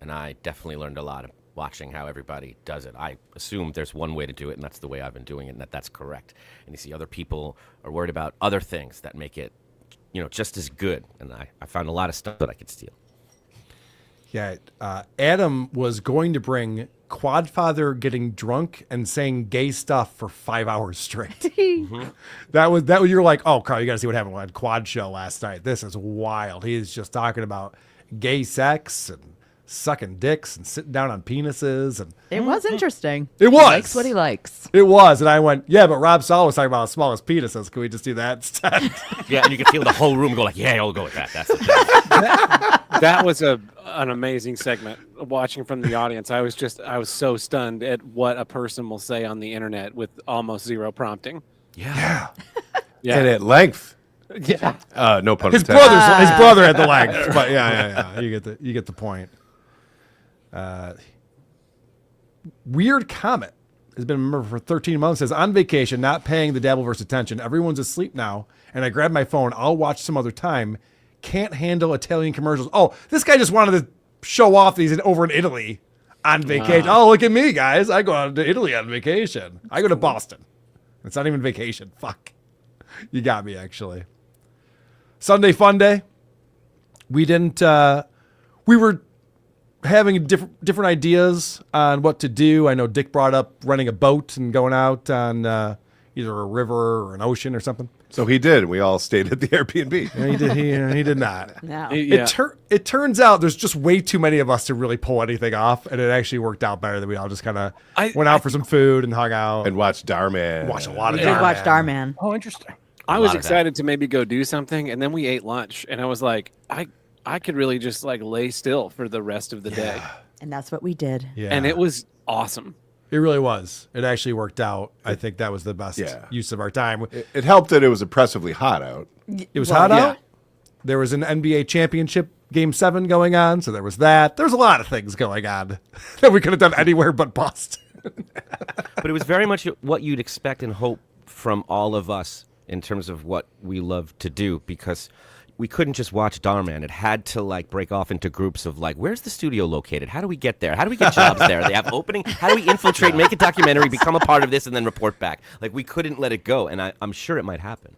and I definitely learned a lot of watching how everybody does it. I assume there's one way to do it, and that's the way I've been doing it, and that's correct. And you see other people are worried about other things that make it, just as good. And I found a lot of stuff that I could steal. Yeah, Adam was going to bring Quadfather getting drunk and saying gay stuff for 5 hours straight. That was you're like, oh, Carl, you got to see what happened at Quad show last night. This is wild. He is just talking about gay sex and sucking dicks and sitting down on penises, and it was interesting. It was. He likes what he likes. It was, and I went, yeah, but Rob Saul was talking about the smallest penises. Can we just do that instead? Yeah, and you could feel the whole room go like, yeah, I'll go with that. That's the thing. That was an amazing segment. Watching from the audience, I was so stunned at what a person will say on the internet with almost zero prompting. Yeah. And at length. Yeah. No pun His intended. brother had the length, but yeah. You get the point. Weird Comet has been a member for 13 months. Says on vacation, not paying the Dabbleverse attention. Everyone's asleep now, and I grab my phone. I'll watch some other time. Can't handle Italian commercials. Oh, this guy just wanted to show off that he's over in Italy on vacation. Oh, look at me, guys! I go out to Italy on vacation. I go to Boston. It's not even vacation. Fuck, you got me actually. Sunday fun day. We didn't. We were having different ideas on what to do. I know Dick brought up renting a boat and going out on either a river or an ocean or something. So he did. We all stayed at the Airbnb. Yeah, he did. He did not. No. It turns out there's just way too many of us to really pull anything off, and it actually worked out better than we all just kind of went out for some food and hung out and watched Darmann. Watched a lot of We did Darmann. watch Darman. Oh, interesting. I was excited to maybe go do something, and then we ate lunch, and I was like, I could really just like lay still for the rest of the day. And that's what we did. Yeah. And it was awesome. It really was. It actually worked out. I think that was the best use of our time. It helped that it was oppressively hot out. It was hot out. There was an NBA championship Game 7 going on, so there was that. There's a lot of things going on that we could have done anywhere but Boston. But it was very much what you'd expect and hope from all of us in terms of what we love to do, because we couldn't just watch Darman. It had to break off into groups of where's the studio located? How do we get there? How do we get jobs there? They have opening? How do we infiltrate, make a documentary, become a part of this, and then report back? We couldn't let it go, and I'm sure it might happen.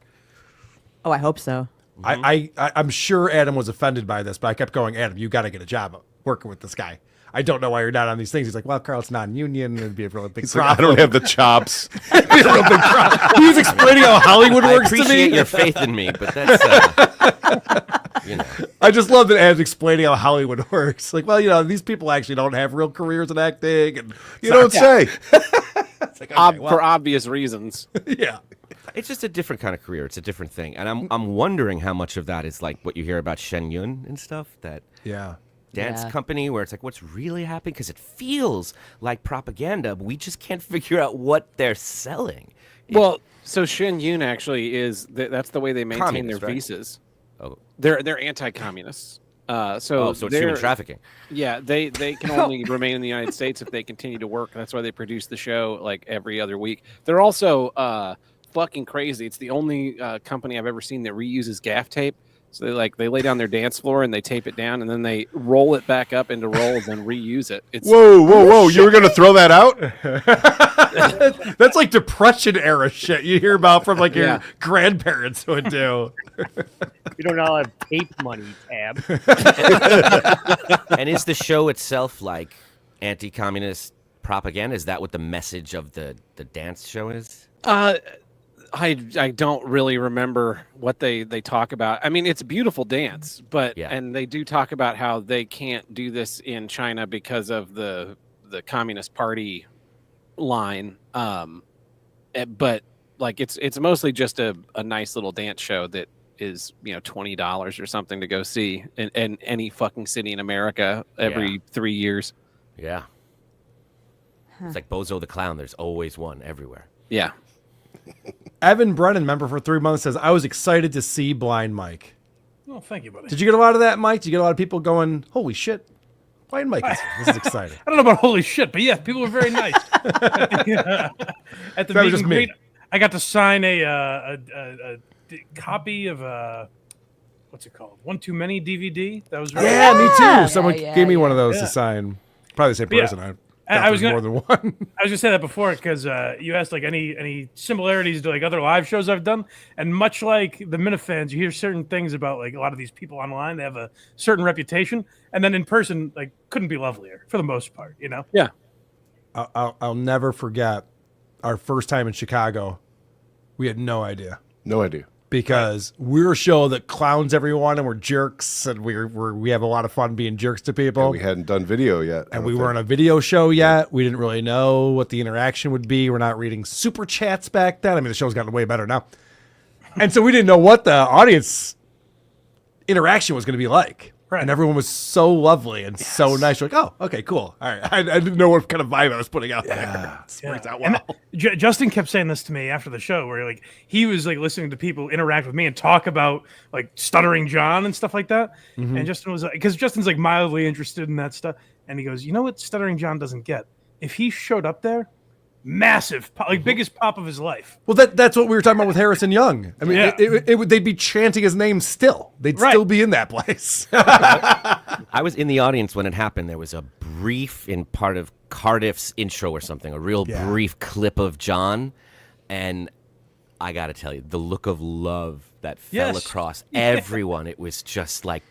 Oh, I hope so. I'm sure Adam was offended by this, but I kept going, Adam, you got to get a job working with this guy. I don't know why you're not on these things. He's like, well, Carl, it's non-union. It'd be a real big problem. I don't have the chops. It'd be a real big problem. He was explaining how Hollywood works to me. I appreciate your faith in me, but that's, I just love that Adam's explaining how Hollywood works. These people actually don't have real careers in acting. And you don't say. For obvious reasons. Yeah. It's just a different kind of career. It's a different thing. And I'm wondering how much of that is what you hear about Shen Yun and stuff. That dance company where it's what's really happening? Because it feels like propaganda, but we just can't figure out what they're selling. Well, so Shen Yun actually is, that's the way they maintain their visas. Oh. They're anti-communists. So it's human trafficking. Yeah, they can only remain in the United States if they continue to work. That's why they produce the show every other week. They're also fucking crazy. It's the only company I've ever seen that reuses gaff tape. So they lay down their dance floor and they tape it down and then they roll it back up into rolls and reuse it. It's whoa! You were gonna throw that out? That's Depression era shit you hear about from your grandparents would do. We don't all have tape money, Tab. And is the show itself anti-communist propaganda? Is that what the message of the dance show is? I don't really remember what they talk about. I mean, it's a beautiful dance, but and they do talk about how they can't do this in China because of the Communist Party line. But it's mostly just a nice little dance show that is $20 or something to go see in any fucking city in America every 3 years. Yeah. It's like Bozo the Clown. There's always one everywhere. Yeah. Evan Brennan, member for 3 months, says, I was excited to see Blind Mike. Oh, thank you, buddy. Did you get a lot of that, Mike? Did you get a lot of people going, holy shit, Blind Mike is here. This is exciting. I don't know about holy shit, but yeah, people were very nice. At the That was meet just and me. greet, I got to sign a copy of what's it called? One Too Many DVD. That was really Yeah, me too. Someone yeah, gave me one of those yeah. to sign. Probably the same Yeah. person. I was more gonna, than one. I was gonna say that before because you asked like any similarities to like other live shows I've done, and much like the Minifans, you hear certain things about like a lot of these people online. They have a certain reputation, and then in person, like couldn't be lovelier for the most part. You know? Yeah. I'll never forget our first time in Chicago. We had no idea. No idea. Because we're a show that clowns everyone and we're jerks and we have a lot of fun being jerks to people. And we hadn't done video yet. And we weren't a video show yet. We didn't really know what the interaction would be. We're not reading super chats back then. I mean, the show's gotten way better now. And so we didn't know what the audience interaction was going to be like. Right. And everyone was so lovely and so nice. You're like, oh, okay, cool. All right. I didn't know what kind of vibe I was putting out there. It worked out well. And Justin kept saying this to me after the show, where like he was like listening to people interact with me and talk about like Stuttering John and stuff like that. Mhm. And Justin was like, because Justin's like mildly interested in that stuff, and he goes, you know what Stuttering John doesn't get? If he showed up there, massive, like biggest pop of his life. Well, that's what we were talking about with Harrison Young. I mean, Yeah. they'd be chanting his name still. They'd still be in that place. I was in the audience when it happened. There was a brief in part of Cardiff's intro or something, a real brief clip of John. And I got to tell you, the look of love that fell Yes. across everyone, it was just like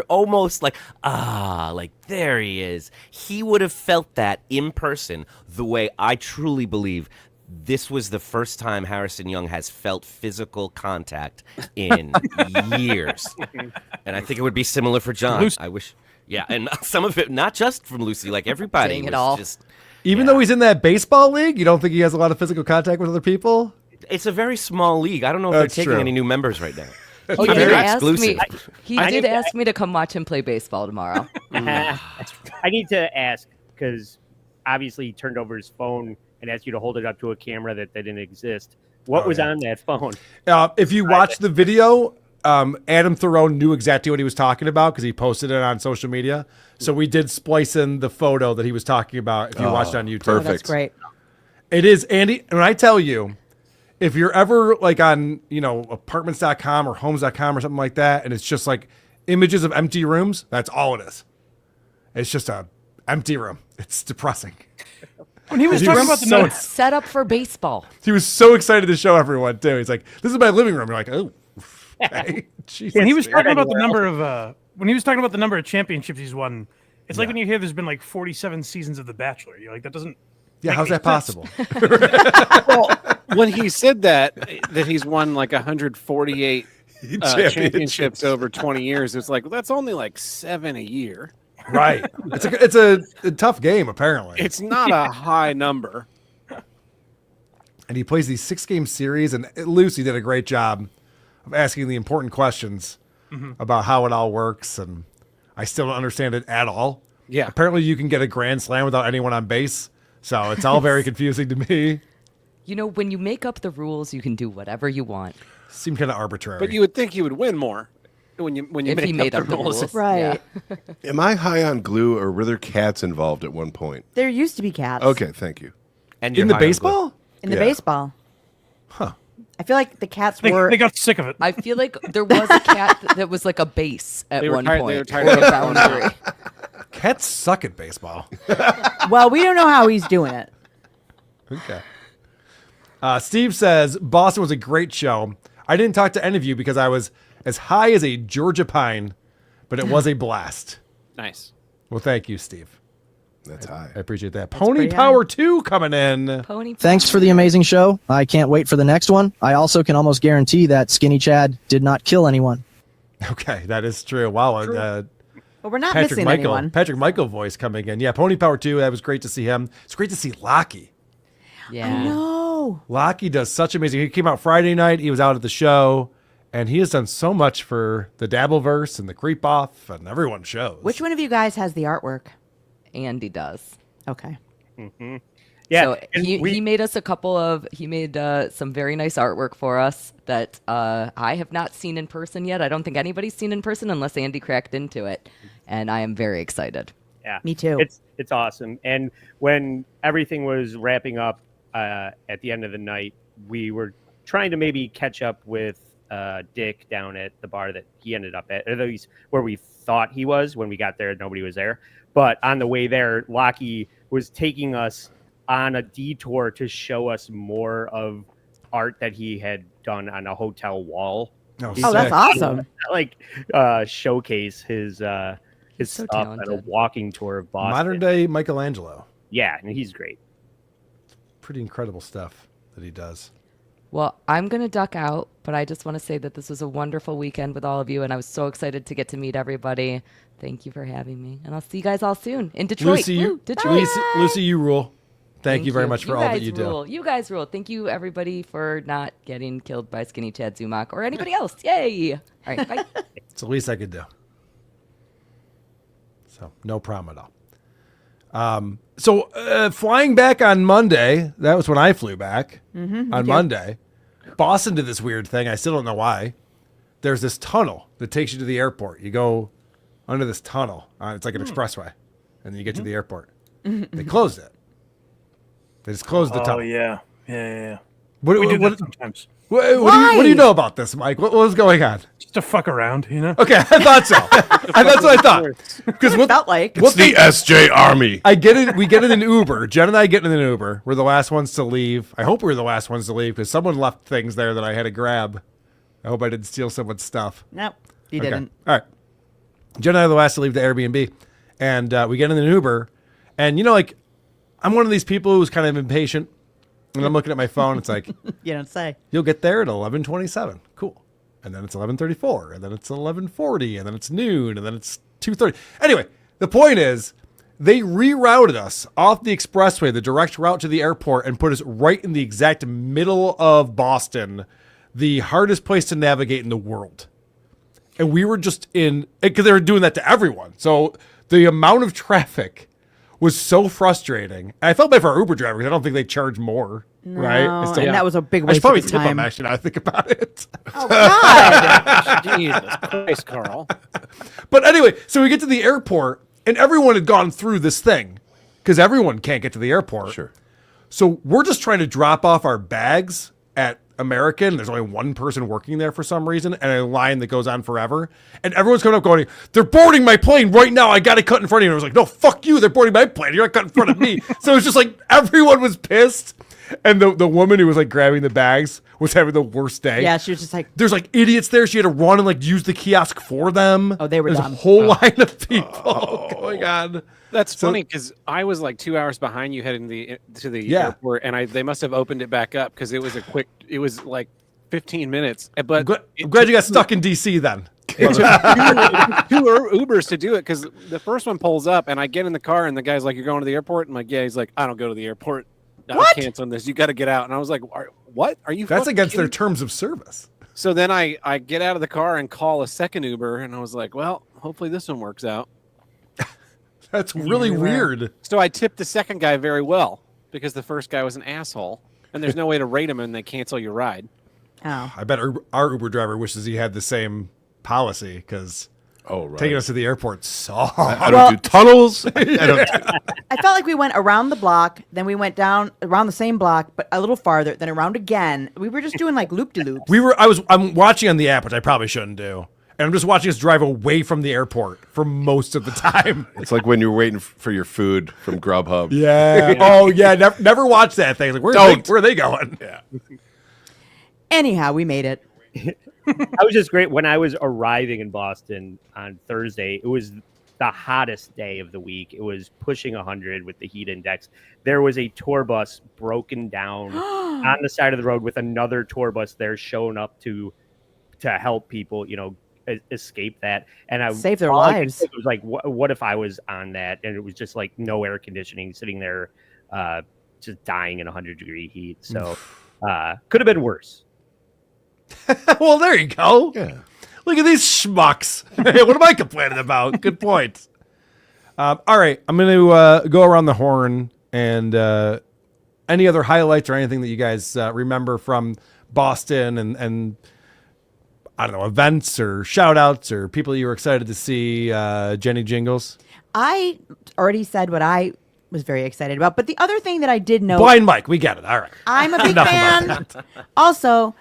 almost like, like there he is. He would have felt that in person the way I truly believe this was the first time Harrison Young has felt physical contact in years. And I think it would be similar for John. Lucy. I wish. Yeah, and some of it, not just from Lucy, like everybody Dang it was all. just. Even though he's in that baseball league, you don't think he has a lot of physical contact with other people? It's a very small league. I don't know if That's they're taking true. any new members right now. He Very did ask exclusive. me. He I did need to- ask me to come watch him play baseball tomorrow. I need to ask because obviously he turned over his phone and asked you to hold it up to a camera that didn't exist. What was on that phone? If you watch the video, Adam Theron knew exactly what he was talking about because he posted it on social media. So we did splice in the photo that he was talking about if you watched on YouTube. Oh, that's great. It is, Andy. When I tell you, if you're ever like on, apartments.com or homes.com or something like that, and it's just like images of empty rooms, that's all it is. It's just a empty room. It's depressing. When he was He talking was about the so number, Set up for baseball. He was so excited to show everyone too. He's like, "This is my living room." You're like, "Oh, okay." Jesus. when he was talking about the number of championships he's won, it's like when you hear there's been like 47 seasons of The Bachelor. You're like, that doesn't. Yeah, make how's any that sense. possible? Well, when he said that he's won like 148 championships over 20 years, it's like, well, that's only like 7 a year. Right. It's a tough game, apparently. It's not a high number. And he plays these 6-game series, and Lucy did a great job of asking the important questions about how it all works, and I still don't understand it at all. Yeah. Apparently you can get a grand slam without anyone on base, so it's all very confusing to me. When you make up the rules, you can do whatever you want. Seemed kind of arbitrary. But you would think he would win more when you If he make made up up the the rules. rules. Right. Am I high on glue, or were there cats involved at one point? There used to be cats. Okay, thank you. And in the baseball? In the Yeah. baseball. Huh. I feel like the cats They were. got sick of it. I feel like there was a cat that was like a base at They were one tired- they point. were tired or of a it. boundary. Cats suck at baseball. Well, we don't know how he's doing it. Okay. Steve says, Boston was a great show. I didn't talk to any of you because I was as high as a Georgia pine, but it was a blast. Nice. Well, thank you, Steve. That's high. I appreciate that. Pony pretty Power 2 coming in. Pony Thanks for the amazing show. I can't wait for the next one. I also can almost guarantee that Skinny Chad did not kill anyone. Okay, that is true. Wow. But we're not Patrick missing Michael, anyone. Patrick Michael voice coming in. Yeah, Pony Power 2. That was great to see him. It's great to see Lockie. Yeah. No. Lockie does such amazing. He came out Friday night. He was out at the show, and he has done so much for the Dabbleverse and the Creep Off and everyone's shows. Which one of you guys has the artwork? Andy does. Okay. Mm-hmm. Yeah, So and he made us he made some very nice artwork for us that I have not seen in person yet. I don't think anybody's seen in person unless Andy cracked into it, and I am very excited. Yeah, me too. It's awesome. And when everything was wrapping up at the end of the night, we were trying to maybe catch up with Dick down at the bar that he ended up at, or at least where we thought he was. When we got there, nobody was there. But on the way there, Lockie was taking us on a detour to show us more of art that he had done on a hotel wall. Oh, that's awesome! Showcase his so stuff talented. at a walking tour of Boston. Modern day Michelangelo. Yeah, and he's great. Pretty incredible stuff that he does. Well, I'm going to duck out, but I just want to say that this was a wonderful weekend with all of you, and I was so excited to get to meet everybody. Thank you for having me, and I'll see you guys all soon in Detroit. Lucy, Woo, Detroit. Lucy, you rule. Thank you very much for all that guys you rule. do. You guys rule. Thank you, everybody, for not getting killed by Skinny Chad Zumach or anybody else. Yay! All right, bye. It's the least I could do. So no problem at all. So flying back on Monday, that was when I flew back on Monday. Boston did this weird thing. I still don't know why. There's this tunnel that takes you to the airport. You go under this tunnel. It's like an expressway. And then you get to the airport. They closed it. They just closed the tunnel. Oh, yeah. Yeah. What, We do what, that sometimes. what do you know about this, Mike? What was going on? Just to fuck around, you know? Okay, I thought so. That's what I thought. Because what felt like It's the SJ Army. I get it. We get in an Uber. Jen and I get in an Uber. We're the last ones to leave. I hope we were the last ones to leave because someone left things there that I had to grab. I hope I didn't steal someone's stuff. Nope, you Okay. didn't. All right. Jen and I are the last to leave the Airbnb. And we get in an Uber. And, you know, like, I'm one of these people who's kind of impatient. And I'm looking at my phone. It's like, You don't say. you'll get there at 11:27. Cool. And then it's 11:34. And then it's 11:40. And then it's noon. And then it's 2:30. Anyway, the point is, they rerouted us off the expressway, the direct route to the airport, and put us right in the exact middle of Boston, the hardest place to navigate in the world. And we were just in, because they were doing that to everyone. So the amount of traffic was so frustrating. And I felt bad for our Uber driver because I don't think they charge more, right? No, It's still- and that was a big I waste should probably of his tip time. them, actually, now I think about it. Oh, God. Jesus Christ, Carl. But anyway, so we get to the airport, and everyone had gone through this thing because everyone can't get to the airport. Sure. So we're just trying to drop off our bags at American. There's only one person working there for some reason, and a line that goes on forever. And everyone's coming up going, they're boarding my plane right now. I got to cut in front of you. And I was like, no, fuck you. They're boarding my plane. You're not cutting in front of me. So it's just like everyone was pissed. And the woman who was like grabbing the bags was having the worst day. Yeah, she was just like, There's like idiots there. She had to run and like use the kiosk for them. Oh, they were There's dumb. a whole line of people going on. That's So- funny because I was like 2 hours behind you heading to the Yeah. airport, and they must have opened it back up because it was like 15 minutes. But I'm glad you got stuck in DC then. It took two Ubers to do it because the first one pulls up, and I get in the car, and the guy's like, "You're going to the airport?" I'm like, "Yeah." He's like, "I don't go to the airport. I'm canceling this. You got to get out." And I was like, "What? Are you?" That's fucking against their kidding me?" terms of service. So then I get out of the car and call a second Uber, and I was like, "Well, hopefully this one works out." That's really weird. So I tipped the second guy very well because the first guy was an asshole, and there's no way to rate him, and they cancel your ride. Oh. I bet our Uber driver wishes he had the same policy because taking us to the airport sucks. I don't do tunnels. I don't I felt like we went around the block, then we went down around the same block, but a little farther, then around again. We were just doing like loop-de-loops. I'm watching on the app, which I probably shouldn't do. And I'm just watching us drive away from the airport for most of the time. It's like when you're waiting for your food from Grubhub. Yeah. Oh, yeah. Never watch that thing. Like, where are they going? Yeah. Anyhow, we made it. That was just great. When I was arriving in Boston on Thursday, it was the hottest day of the week. It was pushing 100 with the heat index. There was a tour bus broken down on the side of the road with another tour bus there showing up to help people, escape that. And I Save their all I could lives. think was like, what if I was on that? And it was just like no air conditioning, sitting there, just dying in 100-degree heat. So could have been worse. Well, there you go. Yeah. Look at these schmucks. What am I complaining about? Good point. All right. I'm going to go around the horn and any other highlights or anything that you guys remember from Boston and I don't know, events or shout outs or people you were excited to see, Jenny Jingles? I already said what I was very excited about, but the other thing that I did know, Blind Mike, we get it. All right. I'm a big Enough fan. about that. Also,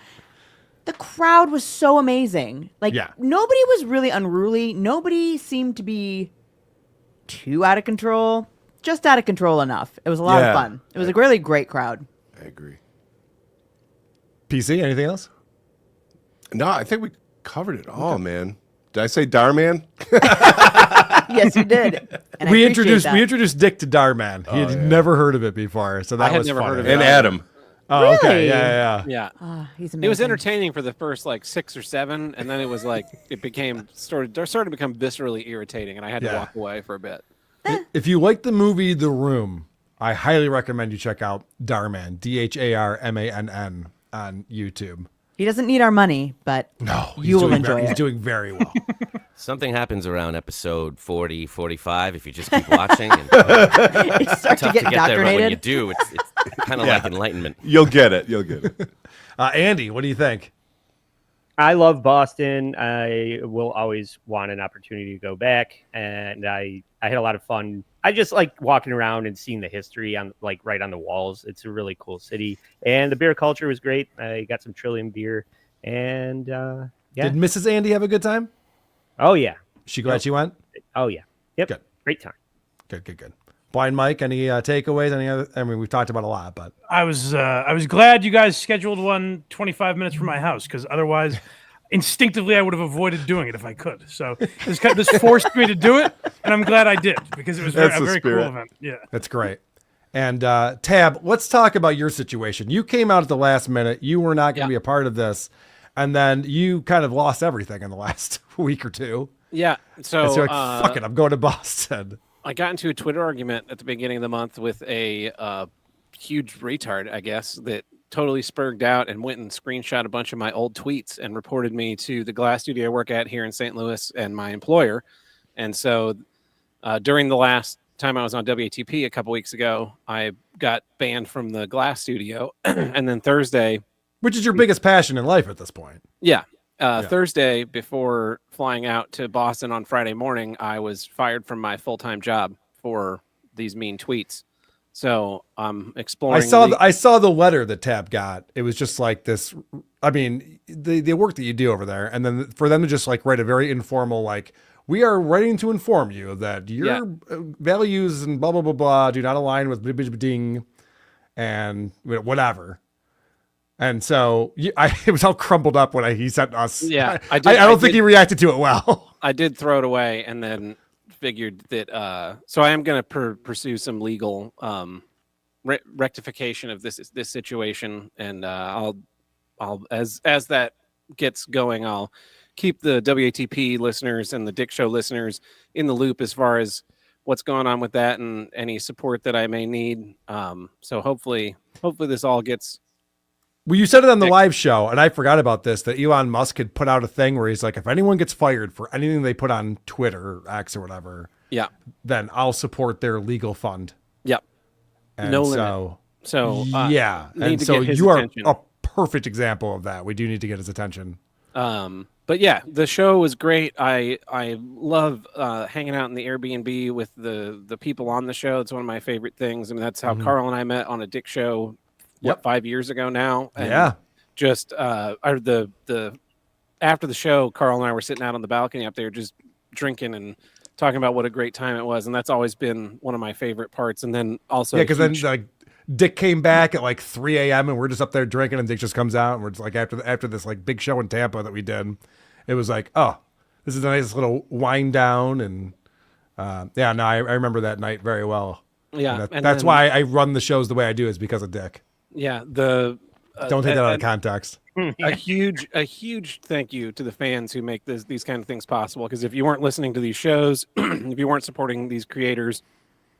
the crowd was so amazing. Like, Yeah. nobody was really unruly. Nobody seemed to be too out of control. Just out of control enough. It was a lot of fun. It was a really great crowd. I agree. PC, anything else? No, I think we covered it all, man. Did I say Darmann? Yes, you did. And we I introduced Dick to Darmann. He had never heard of it before, so that I had was never funny. heard of it And either. Adam. Oh, okay. Really? Yeah. Oh, he's It amazing. was entertaining for the first like 6 or 7, and then it was like it started to become viscerally irritating, and I had to walk away for a bit. If you like the movie The Room, I highly recommend you check out Darmann, Darmann, on YouTube. He doesn't need our money, but you will enjoy He's it. doing very well. Something happens around episode 40, 45 if you just keep watching. And You start to tough get to get there, but when you indoctrinated. do, it's kind of like enlightenment. You'll get it. Andy, what do you think? I love Boston. I will always want an opportunity to go back, and I had a lot of fun. I just like walking around and seeing the history on right on the walls. It's a really cool city, and the beer culture was great. I got some Trillium beer, and Did Mrs. Andy have a good time? Oh yeah, She glad she went? Oh yeah, yep. Good. Great time. Good. Blind Mike, any takeaways? Any other? I mean, we've talked about a lot, but I was glad you guys scheduled one 25 minutes from my house, because otherwise, instinctively, I would have avoided doing it if I could. So this forced me to do it, and I'm glad I did, because it was a very cool event. Yeah, that's great. And Tab, let's talk about your situation. You came out at the last minute. You were not going to be a part of this, and then you kind of lost everything in the last week or two. Yeah. So And so you're like, fuck it, I'm going to Boston. I got into a Twitter argument at the beginning of the month with a huge retard, I guess, that totally spurred out and went and screenshot a bunch of my old tweets and reported me to the glass studio I work at here in St. Louis and my employer. And so during the last time I was on WATP a couple weeks ago, I got banned from the glass studio. And then Thursday, which is your biggest passion in life at this point. Yeah. Thursday, before flying out to Boston on Friday morning, I was fired from my full-time job for these mean tweets. So I'm exploring. I saw the letter that Tab got. It was just like this. I mean, the work that you do over there, and then for them to just like write a very informal like, we are writing to inform you that your values and blah blah blah blah do not align with ding and whatever. And so it was all crumpled up when he sent us. Yeah, I don't think he reacted to it well. I did throw it away, and then figured that. So I am going to pursue some legal rectification of this situation, and I'll as that gets going, I'll keep the WATP listeners and the Dick Show listeners in the loop as far as what's going on with that and any support that I may need. So hopefully this all gets. Well, you said it on the live show, and I forgot about this, that Elon Musk had put out a thing where he's like, if anyone gets fired for anything they put on Twitter or X or whatever, then I'll support their legal fund. Yep. And no limit. So yeah. And so you are a perfect example of that. We do need to get his attention. But yeah, the show was great. I love hanging out in the Airbnb with the people on the show. It's one of my favorite things. I mean, that's how Carl and I met on a Dick Show. 5 years ago now? And just after the show, Carl and I were sitting out on the balcony up there just drinking and talking about what a great time it was, and that's always been one of my favorite parts. And then also because then like Dick came back at like 3 a.m. and we're just up there drinking, and Dick just comes out, and we're just like after this like big show in Tampa that we did, it was like, oh, this is a nice little wind down, and I remember that night very well. Yeah, and that's why I run the shows the way I do, is because of Dick. Yeah, don't take that out of context. A huge thank you to the fans who make these kind of things possible. Because if you weren't listening to these shows, if you weren't supporting these creators,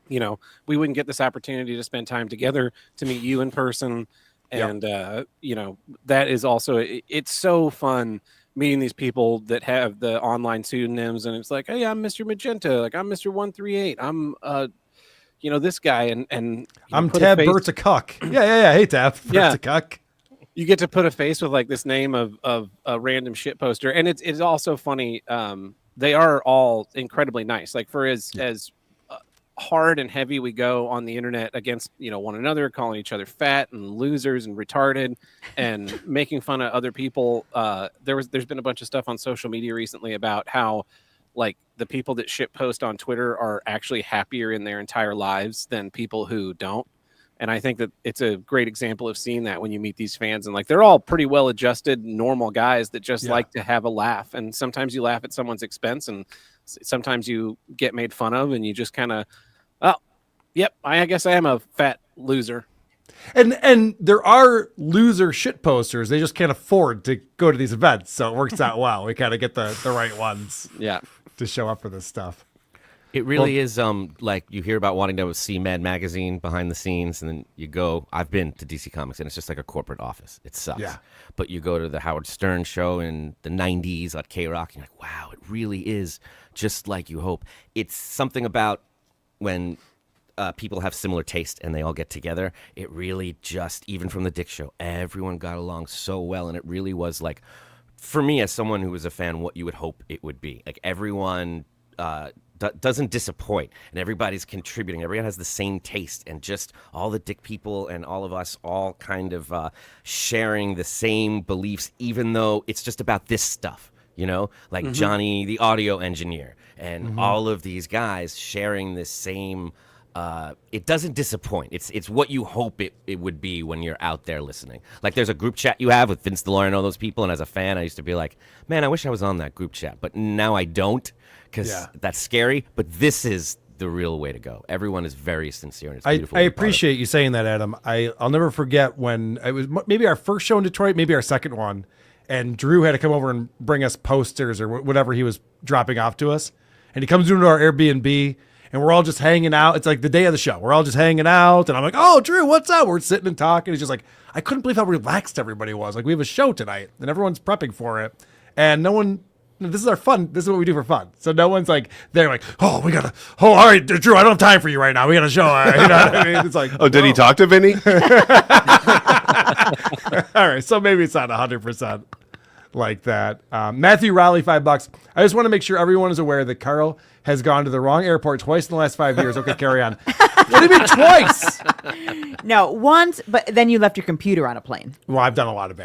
we wouldn't get this opportunity to spend time together, to meet you in person, and that is also it's so fun meeting these people that have the online pseudonyms, and it's like, hey, I'm Mr. Magenta, like I'm Mr. 138, I'm this guy, and I'm Tab Bert's a cuck. Yeah. Hey, Tab. Bert's a cuck. You get to put a face with like this name of a random shit poster, and it's also funny. They are all incredibly nice. Like for as hard and heavy we go on the internet against one another, calling each other fat and losers and retarded, and making fun of other people. There's been a bunch of stuff on social media recently about how like the people that shit post on Twitter are actually happier in their entire lives than people who don't. And I think that it's a great example of seeing that when you meet these fans, and like they're all pretty well adjusted, normal guys that just like to have a laugh. And sometimes you laugh at someone's expense, and sometimes you get made fun of, and you just kind of, I guess I am a fat loser. And there are loser shit posters. They just can't afford to go to these events, so it works out well. We kind of get the right ones, to show up for this stuff. It really is like you hear about wanting to see Mad Magazine behind the scenes, and then you go. I've been to DC Comics, and it's just like a corporate office. It sucks. Yeah. But you go to the Howard Stern show in the 90s at K-Rock, and you're like, wow, it really is just like you hope. It's something about when people have similar taste and they all get together. It really just, even from the Dick show, everyone got along so well, and it really was like, for me as someone who was a fan, what you would hope it would be. Like everyone doesn't disappoint, and everybody's contributing. Everyone has the same taste, and just all the Dick people and all of us all kind of sharing the same beliefs, even though it's just about this stuff, like Johnny, the audio engineer, and all of these guys sharing the same. It doesn't disappoint. It's what you hope it would be when you're out there listening. Like there's a group chat you have with Vince DeLore and all those people, and as a fan, I used to be like, man, I wish I was on that group chat, but now I don't. Because that's scary, but this is the real way to go. Everyone is very sincere, and it's beautiful. I appreciate you saying that, Adam. I'll never forget when it was maybe our first show in Detroit, maybe our second one, and Drew had to come over and bring us posters or whatever he was dropping off to us. And he comes into our Airbnb, and we're all just hanging out. It's like the day of the show. We're all just hanging out, and I'm like, oh, Drew, what's up? We're sitting and talking. He's just like, I couldn't believe how relaxed everybody was. Like, we have a show tonight, and everyone's prepping for it, and no one... This is our fun. This is what we do for fun. So no one's like, they're like, all right, Drew, I don't have time for you right now. We got a show. You know what I mean? It's like, did he talk to Vinny? All right. So maybe it's not 100% like that. Matthew Raleigh, $5. I just want to make sure everyone is aware that Carl has gone to the wrong airport twice in the last 5 years. Okay, carry on. What do you mean twice? No, once, but then you left your computer on a plane. Well, I've done a lot of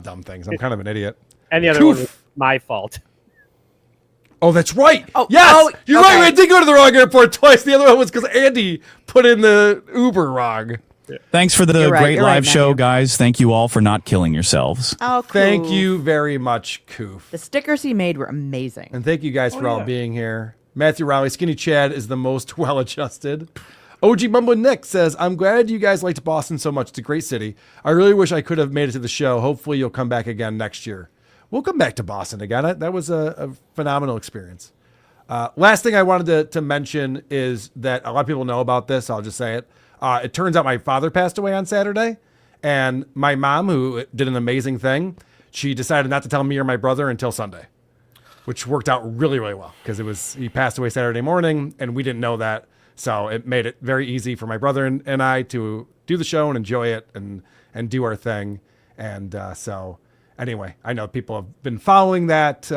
dumb things. I'm kind of an idiot. And the other one was my fault. Oh, that's right. Oh, yes, you're right. I did go to the wrong airport twice. The other one was because Andy put in the Uber wrong. Thanks for the great live show, guys. Thank you all for not killing yourselves. Oh, cool. Thank you very much, Koof. The stickers he made were amazing. And thank you guys for all being here. Matthew Rowley, Skinny Chad is the most well-adjusted. OG Mumbo Nick says, I'm glad you guys liked Boston so much. It's a great city. I really wish I could have made it to the show. Hopefully you'll come back again next year. We'll come back to Boston again. That was a phenomenal experience. Last thing I wanted to mention is that a lot of people know about this. I'll just say it. It turns out my father passed away on Saturday, and my mom, who did an amazing thing, she decided not to tell me or my brother until Sunday, which worked out really, really well because he passed away Saturday morning, and we didn't know that. So it made it very easy for my brother and I to do the show and enjoy it and do our thing. And so... Anyway, I know people have been following that.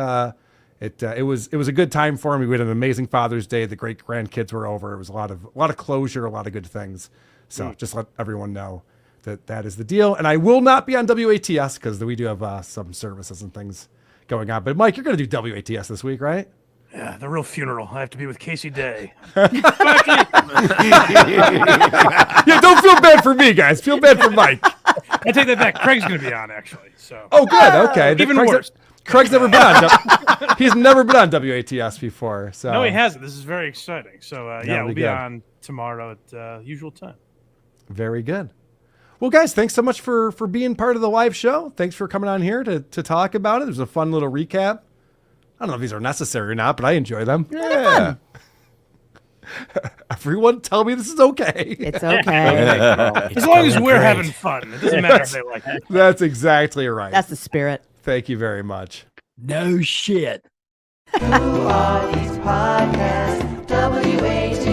It was a good time for me. We had an amazing Father's Day. The great grandkids were over. It was a lot of closure, a lot of good things. So just let everyone know that is the deal. And I will not be on WATS because we do have some services and things going on. But Mike, you're going to do WATS this week, right? Yeah, the real funeral. I have to be with Casey Day. Yeah, don't feel bad for me, guys. Feel bad for Mike. I take that back. Craig's going to be on, actually. So. Oh, good. Okay. Even worse. Craig's never been on. He's never been on WATS before. So no, he hasn't. This is very exciting. So we'll be good. on tomorrow at usual time. Very good. Well, guys, thanks so much for being part of the live show. Thanks for coming on here to talk about it. It was a fun little recap. I don't know if these are necessary or not, but I enjoy them. Yeah. Everyone tell me this is okay. It's okay. As long as we're having fun. It doesn't matter if they like it. That's exactly right. That's the spirit. Thank you very much. No shit. Who are these podcasts? WATP.